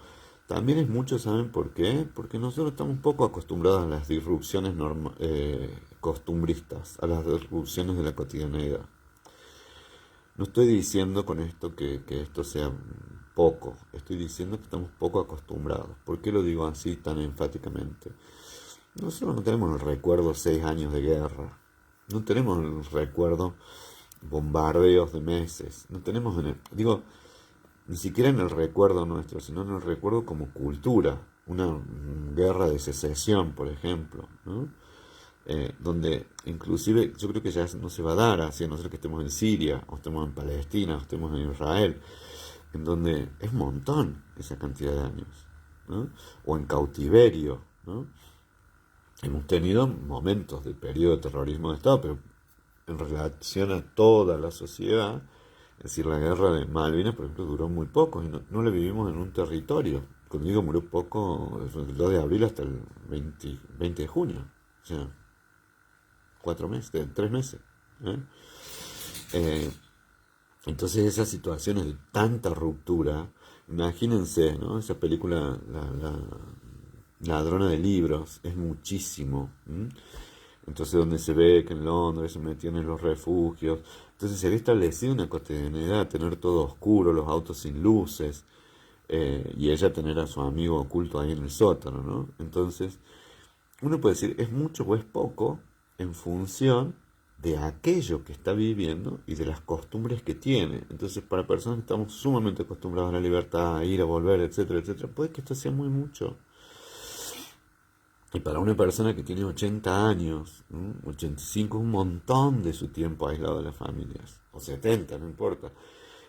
también es mucho, ¿saben por qué? Porque nosotros estamos poco acostumbrados a las disrupciones costumbristas, a las disrupciones de la cotidianeidad. No estoy diciendo con esto que esto sea poco, estoy diciendo que estamos poco acostumbrados. ¿Por qué lo digo así tan enfáticamente? Nosotros no tenemos el recuerdo 6 años de guerra, no tenemos el recuerdo bombardeos de meses, no tenemos, digo, ni siquiera en el recuerdo nuestro, sino en el recuerdo como cultura, una guerra de secesión, por ejemplo, ¿no? Donde inclusive yo creo que ya no se va a dar así, a no ser que estemos en Siria, o estemos en Palestina, o estemos en Israel, en donde es un montón esa cantidad de años, ¿no? O en cautiverio, ¿no? Hemos tenido momentos de periodo de terrorismo de Estado, pero en relación a toda la sociedad, es decir, la guerra de Malvinas, por ejemplo, duró muy poco, y no la vivimos en un territorio. Cuando digo murió poco, desde el 2 de abril hasta el 20 de junio, o sea, 3 meses. ¿eh? Eh, entonces esas situaciones de tanta ruptura, imagínense, ¿no? Esa película, la Ladrona de Libros, es muchísimo. Entonces donde se ve que en Londres se metían en los refugios, entonces se había establecido una cotidianidad, tener todo oscuro, los autos sin luces, y ella tener a su amigo oculto ahí en el sótano, ¿no? Entonces uno puede decir, ¿es mucho o es poco? En función de aquello que está viviendo y de las costumbres que tiene. Entonces, para personas que estamos sumamente acostumbrados a la libertad, a ir, a volver, etcétera, etcétera, puede que esto sea muy mucho. Y para una persona que tiene 80 años, ¿no? 85, un montón de su tiempo aislado de las familias, o 70, no importa.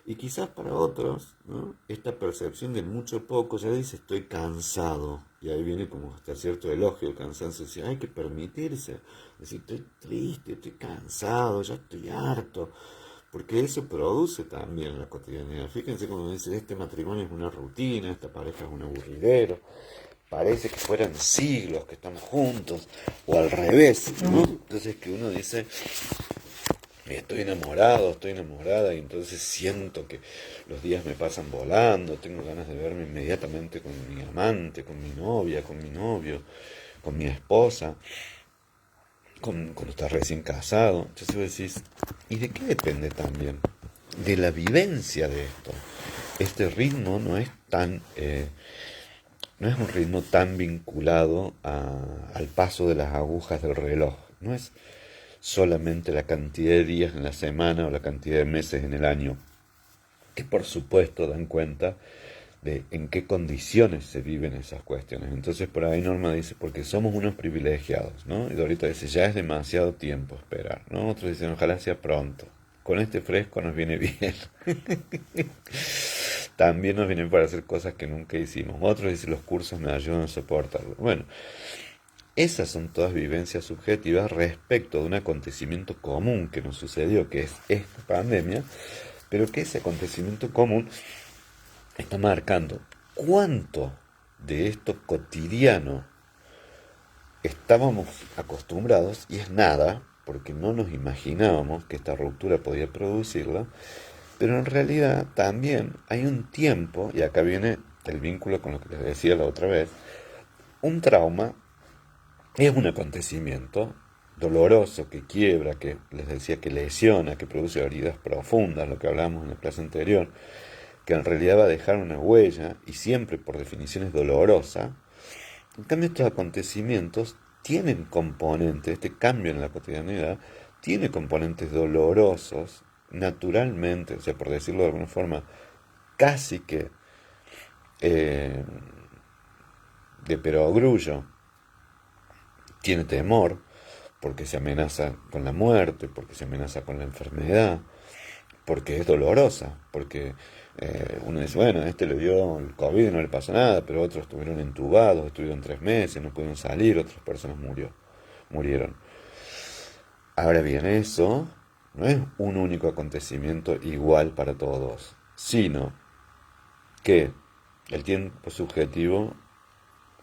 Y quizás para otros, ¿no? Esta percepción del mucho poco, ya dice, estoy cansado. Y ahí viene como hasta cierto elogio, el cansancio. Dice, hay que permitirse. Decir, estoy triste, estoy cansado, ya estoy harto. Porque eso produce también la cotidianidad. Fíjense cuando dice, este matrimonio es una rutina, esta pareja es un aburridero. Parece que fueran siglos que estamos juntos, o al revés, ¿no? Entonces que uno dice, estoy enamorado, estoy enamorada, y entonces siento que los días me pasan volando, tengo ganas de verme inmediatamente con mi amante, con mi novia, con mi novio, con mi esposa, cuando estás recién casado. Entonces vos decís, ¿y de qué depende también? De la vivencia de esto. Este ritmo no es no es un ritmo tan vinculado al paso de las agujas del reloj. No es solamente la cantidad de días en la semana o la cantidad de meses en el año, que por supuesto dan cuenta de en qué condiciones se viven esas cuestiones. Entonces por ahí Norma dice, porque somos unos privilegiados, ¿no? Y Dorita dice, ya es demasiado tiempo esperar, ¿no? Otros dicen, ojalá sea pronto. Con este fresco nos viene bien. También nos vienen para hacer cosas que nunca hicimos. Otros dicen, los cursos me ayudan a soportarlo. Bueno, esas son todas vivencias subjetivas respecto de un acontecimiento común que nos sucedió, que es esta pandemia, pero que ese acontecimiento común está marcando cuánto de esto cotidiano estábamos acostumbrados, y es nada, porque no nos imaginábamos que esta ruptura podía producirla, pero en realidad también hay un tiempo, y acá viene el vínculo con lo que les decía la otra vez, un trauma es un acontecimiento doloroso que quiebra, que les decía que lesiona, que produce heridas profundas, lo que hablábamos en la clase anterior, que en realidad va a dejar una huella y siempre por definición es dolorosa. En cambio estos acontecimientos tienen componentes, este cambio en la cotidianidad tiene componentes dolorosos naturalmente, o sea, por decirlo de alguna forma, casi que eh, de perogrullo, tiene temor, porque se amenaza con la muerte, porque se amenaza con la enfermedad, porque es dolorosa, porque uno dice, bueno, a este le dio el COVID y no le pasó nada, pero otros estuvieron entubados, estuvieron 3 meses, no pudieron salir, otras personas murieron. Ahora bien, eso no es un único acontecimiento igual para todos, sino que el tiempo subjetivo,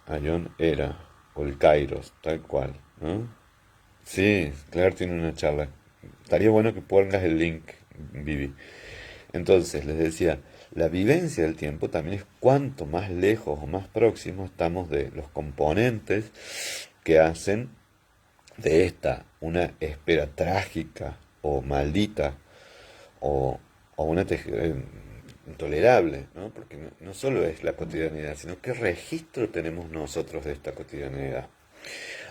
Ayón, era, o el Kairos, tal cual, ¿no? Sí, Claire tiene una charla. Estaría bueno que pongas el link, Vivi. Entonces, les decía, la vivencia del tiempo también es cuanto más lejos o más próximo estamos de los componentes que hacen de esta una espera trágica o maldita o, o una intolerable, ¿no? Porque no solo es la cotidianidad, sino qué registro tenemos nosotros de esta cotidianidad.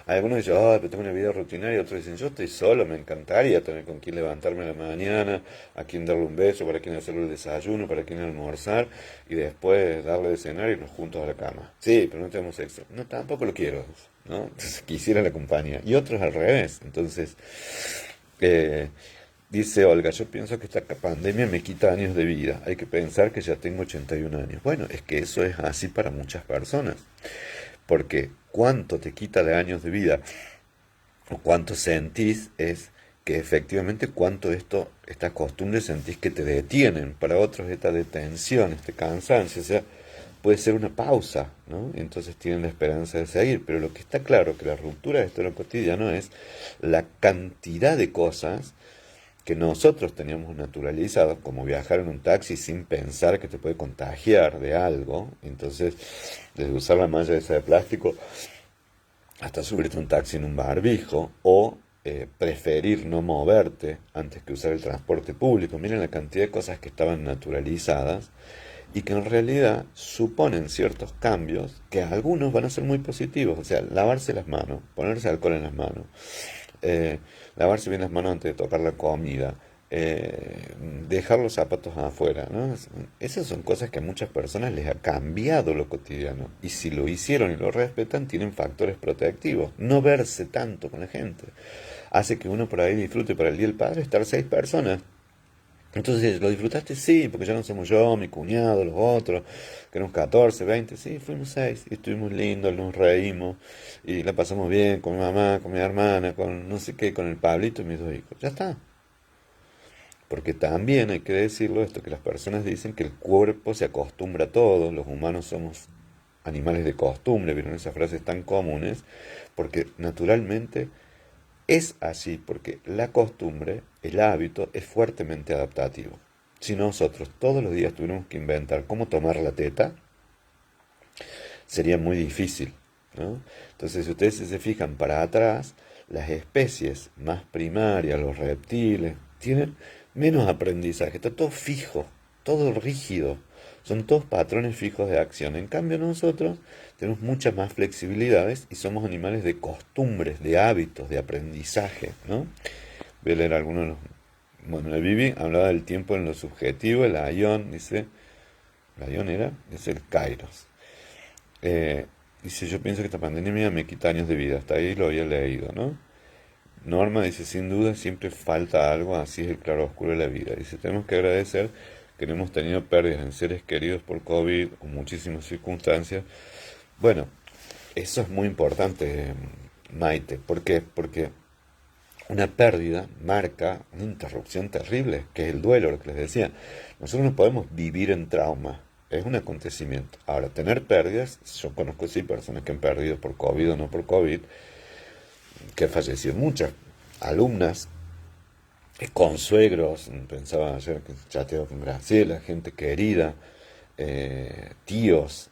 Algunos dicen, oh, pero tengo una vida rutinaria, otros dicen, yo estoy solo, me encantaría tener con quién levantarme a la mañana, a quién darle un beso, para quién hacerle el desayuno, para quién almorzar, y después darle de cenar y irnos juntos a la cama. Sí, pero no tenemos sexo. No, tampoco lo quiero, ¿no? Entonces, quisiera la compañía. Y otros al revés. Entonces, eh, dice Olga, yo pienso que esta pandemia me quita años de vida. Hay que pensar que ya tengo 81 años. Bueno, es que eso es así para muchas personas. Porque cuánto te quita de años de vida o cuánto sentís es que efectivamente cuánto estas costumbres sentís que te detienen. Para otros esta detención, este cansancio, o sea, puede ser una pausa, ¿no? Y entonces tienen la esperanza de seguir. Pero lo que está claro que la ruptura de esto en lo cotidiano es la cantidad de cosas que nosotros teníamos naturalizado, como viajar en un taxi sin pensar que te puede contagiar de algo. Entonces, desde usar la malla esa de plástico hasta subirte un taxi en un barbijo o preferir no moverte antes que usar el transporte público. Miren la cantidad de cosas que estaban naturalizadas y que en realidad suponen ciertos cambios que algunos van a ser muy positivos. O sea, lavarse las manos, ponerse alcohol en las manos, eh, lavarse bien las manos antes de tocar la comida, eh, dejar los zapatos afuera, ¿no? Esas son cosas que a muchas personas les ha cambiado lo cotidiano. Y si lo hicieron y lo respetan, tienen factores protectivos. No verse tanto con la gente hace que uno por ahí disfrute para el Día del Padre estar 6 personas. Entonces, ¿lo disfrutaste? Sí, porque ya no somos yo, mi cuñado, los otros, que éramos 14, 20, sí, fuimos 6, y estuvimos lindos, nos reímos, y la pasamos bien con mi mamá, con mi hermana, con no sé qué, con el Pablito y mis 2 hijos. Ya está. Porque también hay que decirlo esto, que las personas dicen que el cuerpo se acostumbra a todo, los humanos somos animales de costumbre, vieron esas frases tan comunes, porque naturalmente es así, porque la costumbre, el hábito, es fuertemente adaptativo. Si nosotros todos los días tuviéramos que inventar cómo tomar la teta, sería muy difícil, ¿no? Entonces, si ustedes se fijan para atrás, las especies más primarias, los reptiles, tienen menos aprendizaje, está todo fijo, todo rígido, son todos patrones fijos de acción. En cambio, nosotros tenemos muchas más flexibilidades y somos animales de costumbres, de hábitos, de aprendizaje, ¿no? Voy a leer algunos de los... Bueno, la Bibi hablaba del tiempo en lo subjetivo, el Ayón dice, es el Kairos. Dice, yo pienso que esta pandemia me quita años de vida, hasta ahí lo había leído, ¿no? Norma dice, sin duda siempre falta algo, así es el claroscuro de la vida. Dice, tenemos que agradecer que no hemos tenido pérdidas en seres queridos por COVID o muchísimas circunstancias. Bueno, eso es muy importante, Maite. ¿Por qué? Porque una pérdida marca una interrupción terrible, que es el duelo, lo que les decía. Nosotros no podemos vivir en trauma, es un acontecimiento. Ahora, tener pérdidas, yo conozco sí personas que han perdido por COVID o no por COVID, que han fallecido muchas alumnas, consuegros, pensaba ayer que chateaba con Graciela, gente querida, tíos,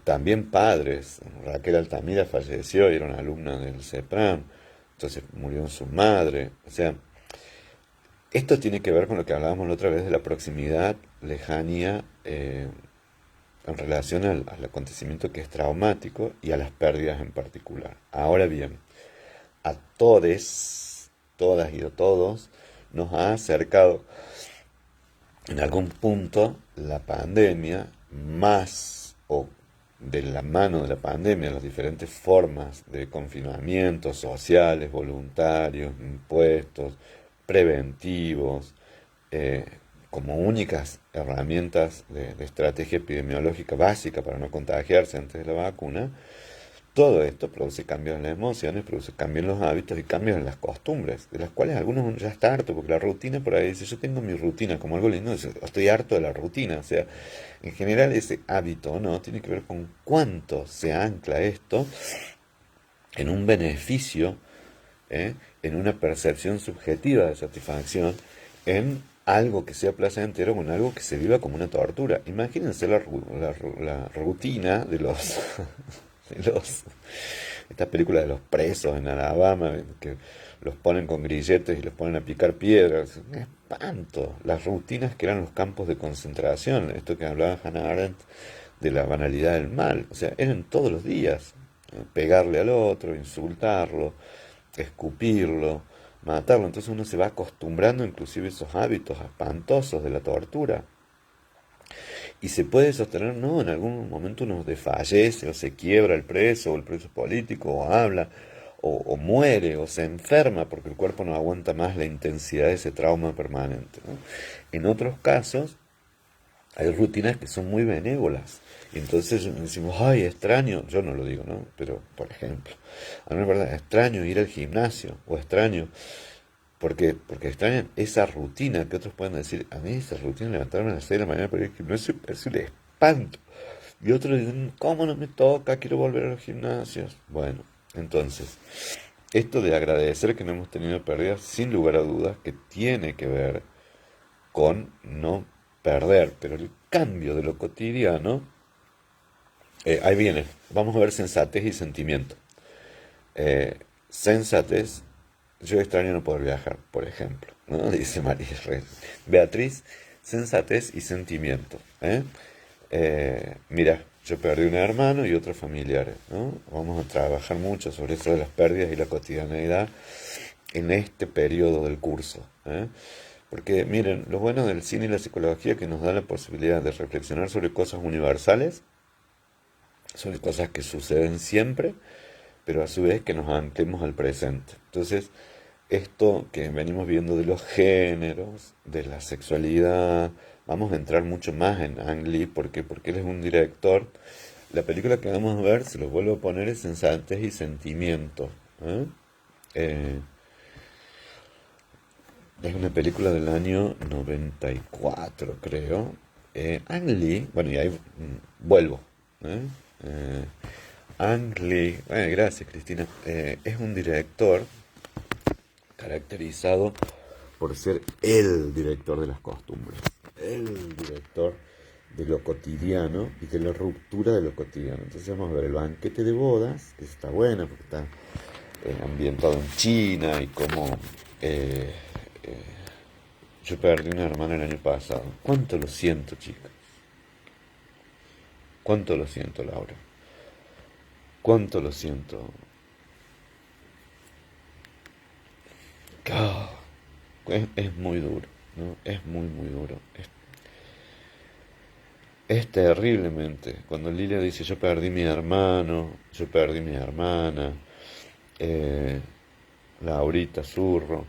también padres. Raquel Altamira falleció y era una alumna del CEPRAM, entonces murió su madre. O sea, esto tiene que ver con lo que hablábamos la otra vez de la proximidad, lejanía, en relación al acontecimiento que es traumático y a las pérdidas en particular. Ahora bien, a todes, todas y a todos, nos ha acercado en algún punto la pandemia, más o de la mano de la pandemia, las diferentes formas de confinamientos sociales, voluntarios, impuestos, preventivos, eh, como únicas herramientas de estrategia epidemiológica básica para no contagiarse antes de la vacuna. Todo esto produce cambios en las emociones, produce cambios en los hábitos y cambios en las costumbres, de las cuales algunos uno ya está harto, porque la rutina por ahí dice, yo tengo mi rutina como algo lindo, dice, estoy harto de la rutina. O sea, en general ese hábito, ¿no? Tiene que ver con cuánto se ancla esto en un beneficio, ¿eh? En una percepción subjetiva de satisfacción, en algo que sea placentero, con algo que se viva como una tortura. Imagínense la rutina de los esta película de los presos en Alabama, que los ponen con grilletes y los ponen a picar piedras. Un espanto. Las rutinas que eran los campos de concentración, esto que hablaba Hannah Arendt de la banalidad del mal. O sea, eran todos los días. Pegarle al otro, insultarlo, escupirlo, matarlo. Entonces uno se va acostumbrando inclusive a esos hábitos espantosos de la tortura. Y se puede sostener, no, en algún momento uno desfallece o se quiebra el preso o el preso político o habla o muere o se enferma porque el cuerpo no aguanta más la intensidad de ese trauma permanente, ¿no? En otros casos hay rutinas que son muy benévolas y entonces decimos, ay, extraño, yo no lo digo, ¿no? Pero, por ejemplo, a mí me verdad, extraño ir al gimnasio o extraño porque extrañan esa rutina que otros pueden decir, a mí esa rutina de levantarme a las 6 de la mañana para ir al gimnasio es un espanto. Y otros dicen, ¿cómo no me toca? Quiero volver a los gimnasios. Bueno, entonces, esto de agradecer que no hemos tenido pérdidas, sin lugar a dudas, que tiene que ver con no perder, pero el cambio de lo cotidiano, ahí viene, vamos a ver sensatez y sentimiento. Sensatez, yo extraño no poder viajar, por ejemplo, ¿no? Dice María Herrera. Beatriz, sensatez y sentimiento. Mira, yo perdí un hermano y otros familiares, ¿no? Vamos a trabajar mucho sobre eso de las pérdidas y la cotidianeidad en este periodo del curso. Porque miren, lo bueno del cine y la psicología es que nos da la posibilidad de reflexionar sobre cosas universales, sobre cosas que suceden siempre, pero a su vez que nos anclemos al presente. Entonces, esto que venimos viendo de los géneros, de la sexualidad, vamos a entrar mucho más en Ang Lee, porque él es un director. La película que vamos a ver, se los vuelvo a poner, es Sensatez y Sentimiento. ¿eh? Eh, es una película del año 94, creo. Ang Lee, bueno, y ahí vuelvo. ¿eh? Eh, Ang Lee, gracias Cristina, es un director caracterizado por ser el director de las costumbres, el director de lo cotidiano y de la ruptura de lo cotidiano. Entonces vamos a ver el banquete de bodas, que está bueno porque está ambientado en China y como yo perdí una hermana el año pasado. ¿Cuánto lo siento, chicas? ¿Cuánto lo siento, Laura? ¿Cuánto lo siento? Oh, es muy duro, ¿no? Es muy, muy duro. es terriblemente. Cuando Lilia dice, yo perdí mi hermano, yo perdí mi hermana, eh, Laurita Zurro,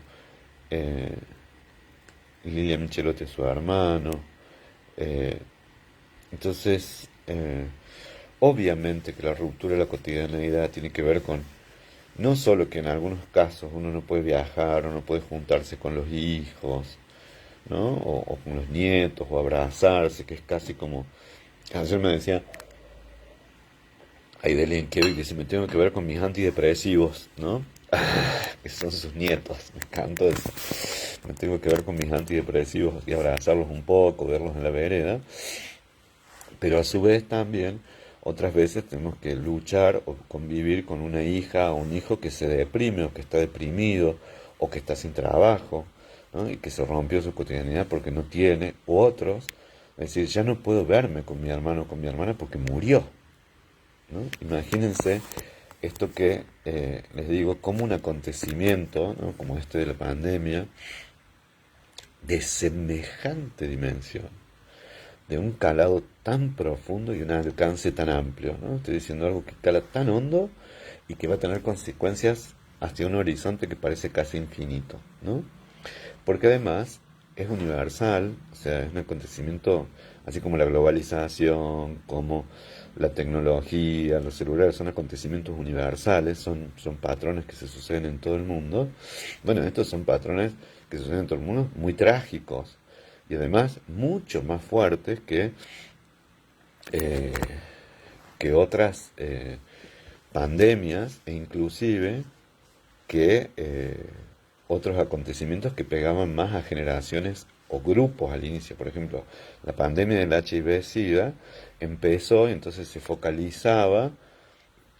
eh, Lilia Michelotti su hermano. eh, entonces, obviamente que la ruptura de la cotidianeidad tiene que ver con no solo que en algunos casos uno no puede viajar o no puede juntarse con los hijos, ¿no? O con los nietos o abrazarse, que es casi como... Ayer me decía Aidelin Kevin que si me tengo que ver con mis antidepresivos, ¿no? Que son sus nietos, me encanta eso. Me tengo que ver con mis antidepresivos y abrazarlos un poco, verlos en la vereda. Pero a su vez también, otras veces tenemos que luchar o convivir con una hija o un hijo que se deprime o que está deprimido o que está sin trabajo, ¿no? Y que se rompió su cotidianidad porque no tiene, u otros, es decir, ya no puedo verme con mi hermano o con mi hermana porque murió, ¿no? Imagínense esto que les digo, como un acontecimiento, ¿no? Como este de la pandemia, de semejante dimensión, de un calado tan profundo y un alcance tan amplio, ¿no? Estoy diciendo algo que cala tan hondo y que va a tener consecuencias hacia un horizonte que parece casi infinito, ¿no? Porque además es universal, o sea, es un acontecimiento, así como la globalización, como la tecnología, los celulares, son acontecimientos universales, son patrones que se suceden en todo el mundo. Bueno, estos son patrones que suceden en todo el mundo muy trágicos y además mucho más fuertes eh, que otras pandemias e inclusive que otros acontecimientos que pegaban más a generaciones o grupos al inicio. Por ejemplo, la pandemia del HIV-Sida empezó y entonces se focalizaba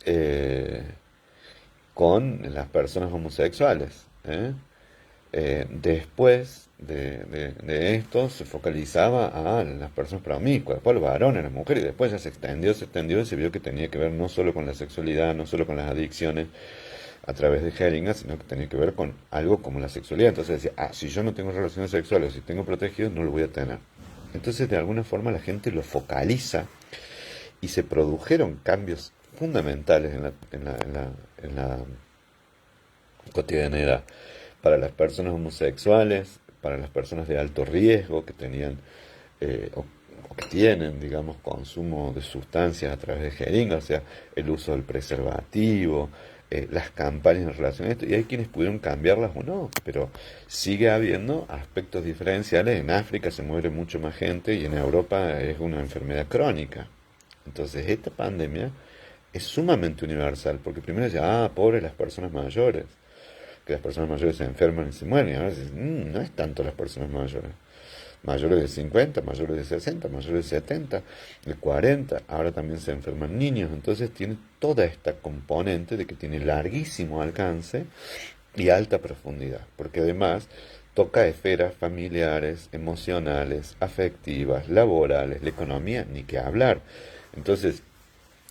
eh, con las personas homosexuales. Después de esto se focalizaba a las personas promiscuas, después los varones, las mujeres, y después ya se extendió y se vio que tenía que ver no solo con la sexualidad, no solo con las adicciones a través de Hellinger, sino que tenía que ver con algo como la sexualidad. Entonces decía, si yo no tengo relaciones sexuales o si tengo protegidos, no lo voy a tener. Entonces de alguna forma la gente lo focaliza y se produjeron cambios fundamentales en la cotidianidad para las personas homosexuales, para las personas de alto riesgo que tenían o que tienen, digamos, consumo de sustancias a través de jeringa, o sea, el uso del preservativo, las campañas en relación a esto, y hay quienes pudieron cambiarlas o no, pero sigue habiendo aspectos diferenciales. En África se muere mucho más gente y en Europa es una enfermedad crónica. Entonces, esta pandemia es sumamente universal, porque primero decía, pobres las personas mayores, que las personas mayores se enferman y se mueren, y ahora dices, no es tanto las personas mayores. Mayores de 50, mayores de 60, mayores de 70, de 40, ahora también se enferman niños, entonces tiene toda esta componente de que tiene larguísimo alcance y alta profundidad, porque además toca esferas familiares, emocionales, afectivas, laborales, la economía, ni que hablar. Entonces,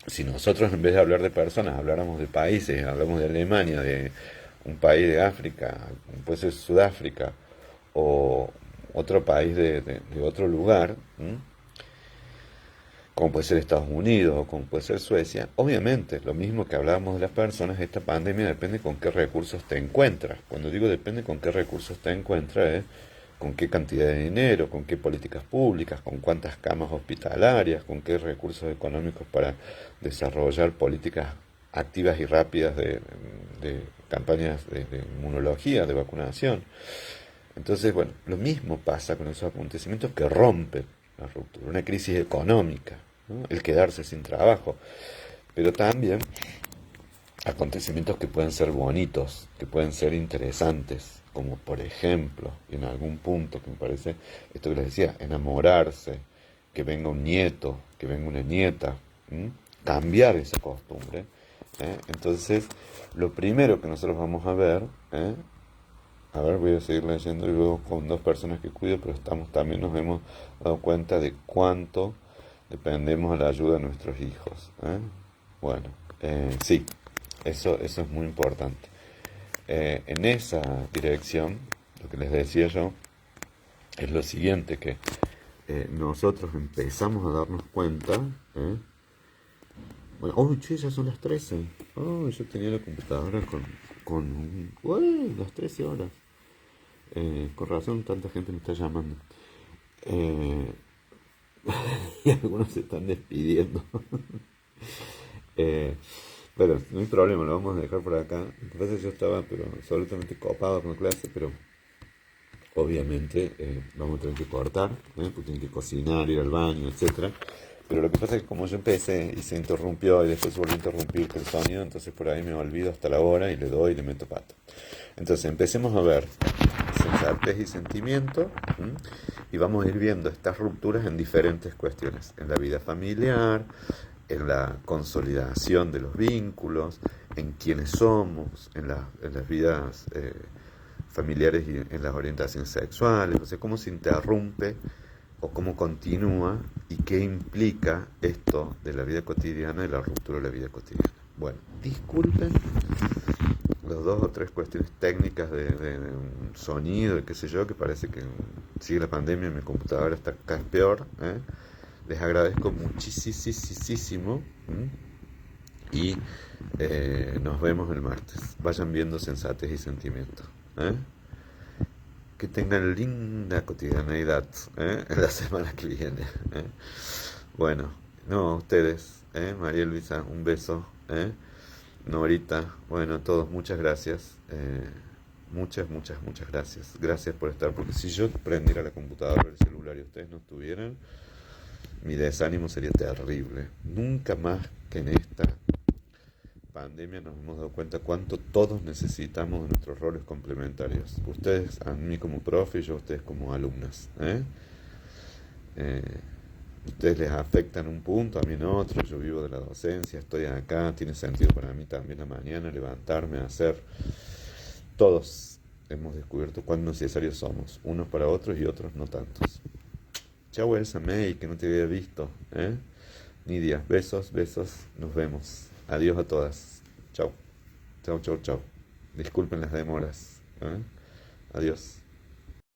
si nosotros en vez de hablar de personas, habláramos de países, hablamos de Alemania, de un país de África, puede ser Sudáfrica, o otro país de otro lugar, ¿m? Como puede ser Estados Unidos o como puede ser Suecia, obviamente, lo mismo que hablábamos de las personas, esta pandemia depende con qué recursos te encuentras. Cuando digo depende con qué recursos te encuentras, es con qué cantidad de dinero, con qué políticas públicas, con cuántas camas hospitalarias, con qué recursos económicos para desarrollar políticas activas y rápidas de campañas de inmunología, de vacunación. Entonces, bueno, lo mismo pasa con esos acontecimientos que rompen la ruptura, una crisis económica, ¿no? El quedarse sin trabajo, pero también acontecimientos que pueden ser bonitos, que pueden ser interesantes, como por ejemplo, en algún punto que me parece, esto que les decía, enamorarse, que venga un nieto, que venga una nieta, ¿m? Cambiar esa costumbre. Entonces, lo primero que nosotros vamos a ver, a ver, voy a seguir leyendo y luego con dos personas que cuido, pero también nos hemos dado cuenta de cuánto dependemos de la ayuda de nuestros hijos. Bueno, sí, eso es muy importante. En esa dirección, lo que les decía yo, es lo siguiente, que nosotros empezamos a darnos cuenta, ¿eh? Bueno, oh, che, ya son las 13. Oh, yo tenía la computadora las 13 horas. Con razón, tanta gente me está llamando. Eh, y algunos se están despidiendo. Eh, pero no hay problema, lo vamos a dejar por acá. Lo que pasa es que yo estaba pero absolutamente copado con la clase, pero obviamente vamos a tener que cortar, porque tienen que cocinar, ir al baño, etcétera. Pero lo que pasa es que como yo empecé y se interrumpió y después volvió a interrumpir el sonido, entonces por ahí me olvido hasta la hora y le doy y le meto pato. Entonces empecemos a ver sensatez y sentimiento, ¿m? Y vamos a ir viendo estas rupturas en diferentes cuestiones, en la vida familiar, en la consolidación de los vínculos, en quiénes somos, en las vidas familiares y en las orientaciones sexuales, o sea, cómo se interrumpe o cómo continúa y qué implica esto de la vida cotidiana y la ruptura de la vida cotidiana. Bueno, disculpen las dos o tres cuestiones técnicas de un sonido y qué sé yo, que parece que sigue la pandemia y mi computadora está cada vez peor. Les agradezco muchísimo y nos vemos el martes. Vayan viendo sensatez y sentimiento. Que tengan linda cotidianeidad en la semana que viene. Bueno, no, ustedes, María Luisa, un beso. Norita, bueno, a todos, muchas gracias. Muchas gracias. Gracias por estar, porque si yo prendiera la computadora o el celular y ustedes no estuvieran, mi desánimo sería terrible. Nunca más que en esta pandemia nos hemos dado cuenta cuánto todos necesitamos de nuestros roles complementarios. Ustedes a mí como profe y yo a ustedes como alumnas. Ustedes les afectan un punto, a mí en otro. Yo vivo de la docencia, estoy acá, tiene sentido para mí también la mañana levantarme a hacer. Todos hemos descubierto cuán necesarios somos, unos para otros y otros no tantos. Chau Elsa May, que no te había visto. Nidia, besos, nos vemos. Adiós a todas. Chau. Chau. Disculpen las demoras. Adiós.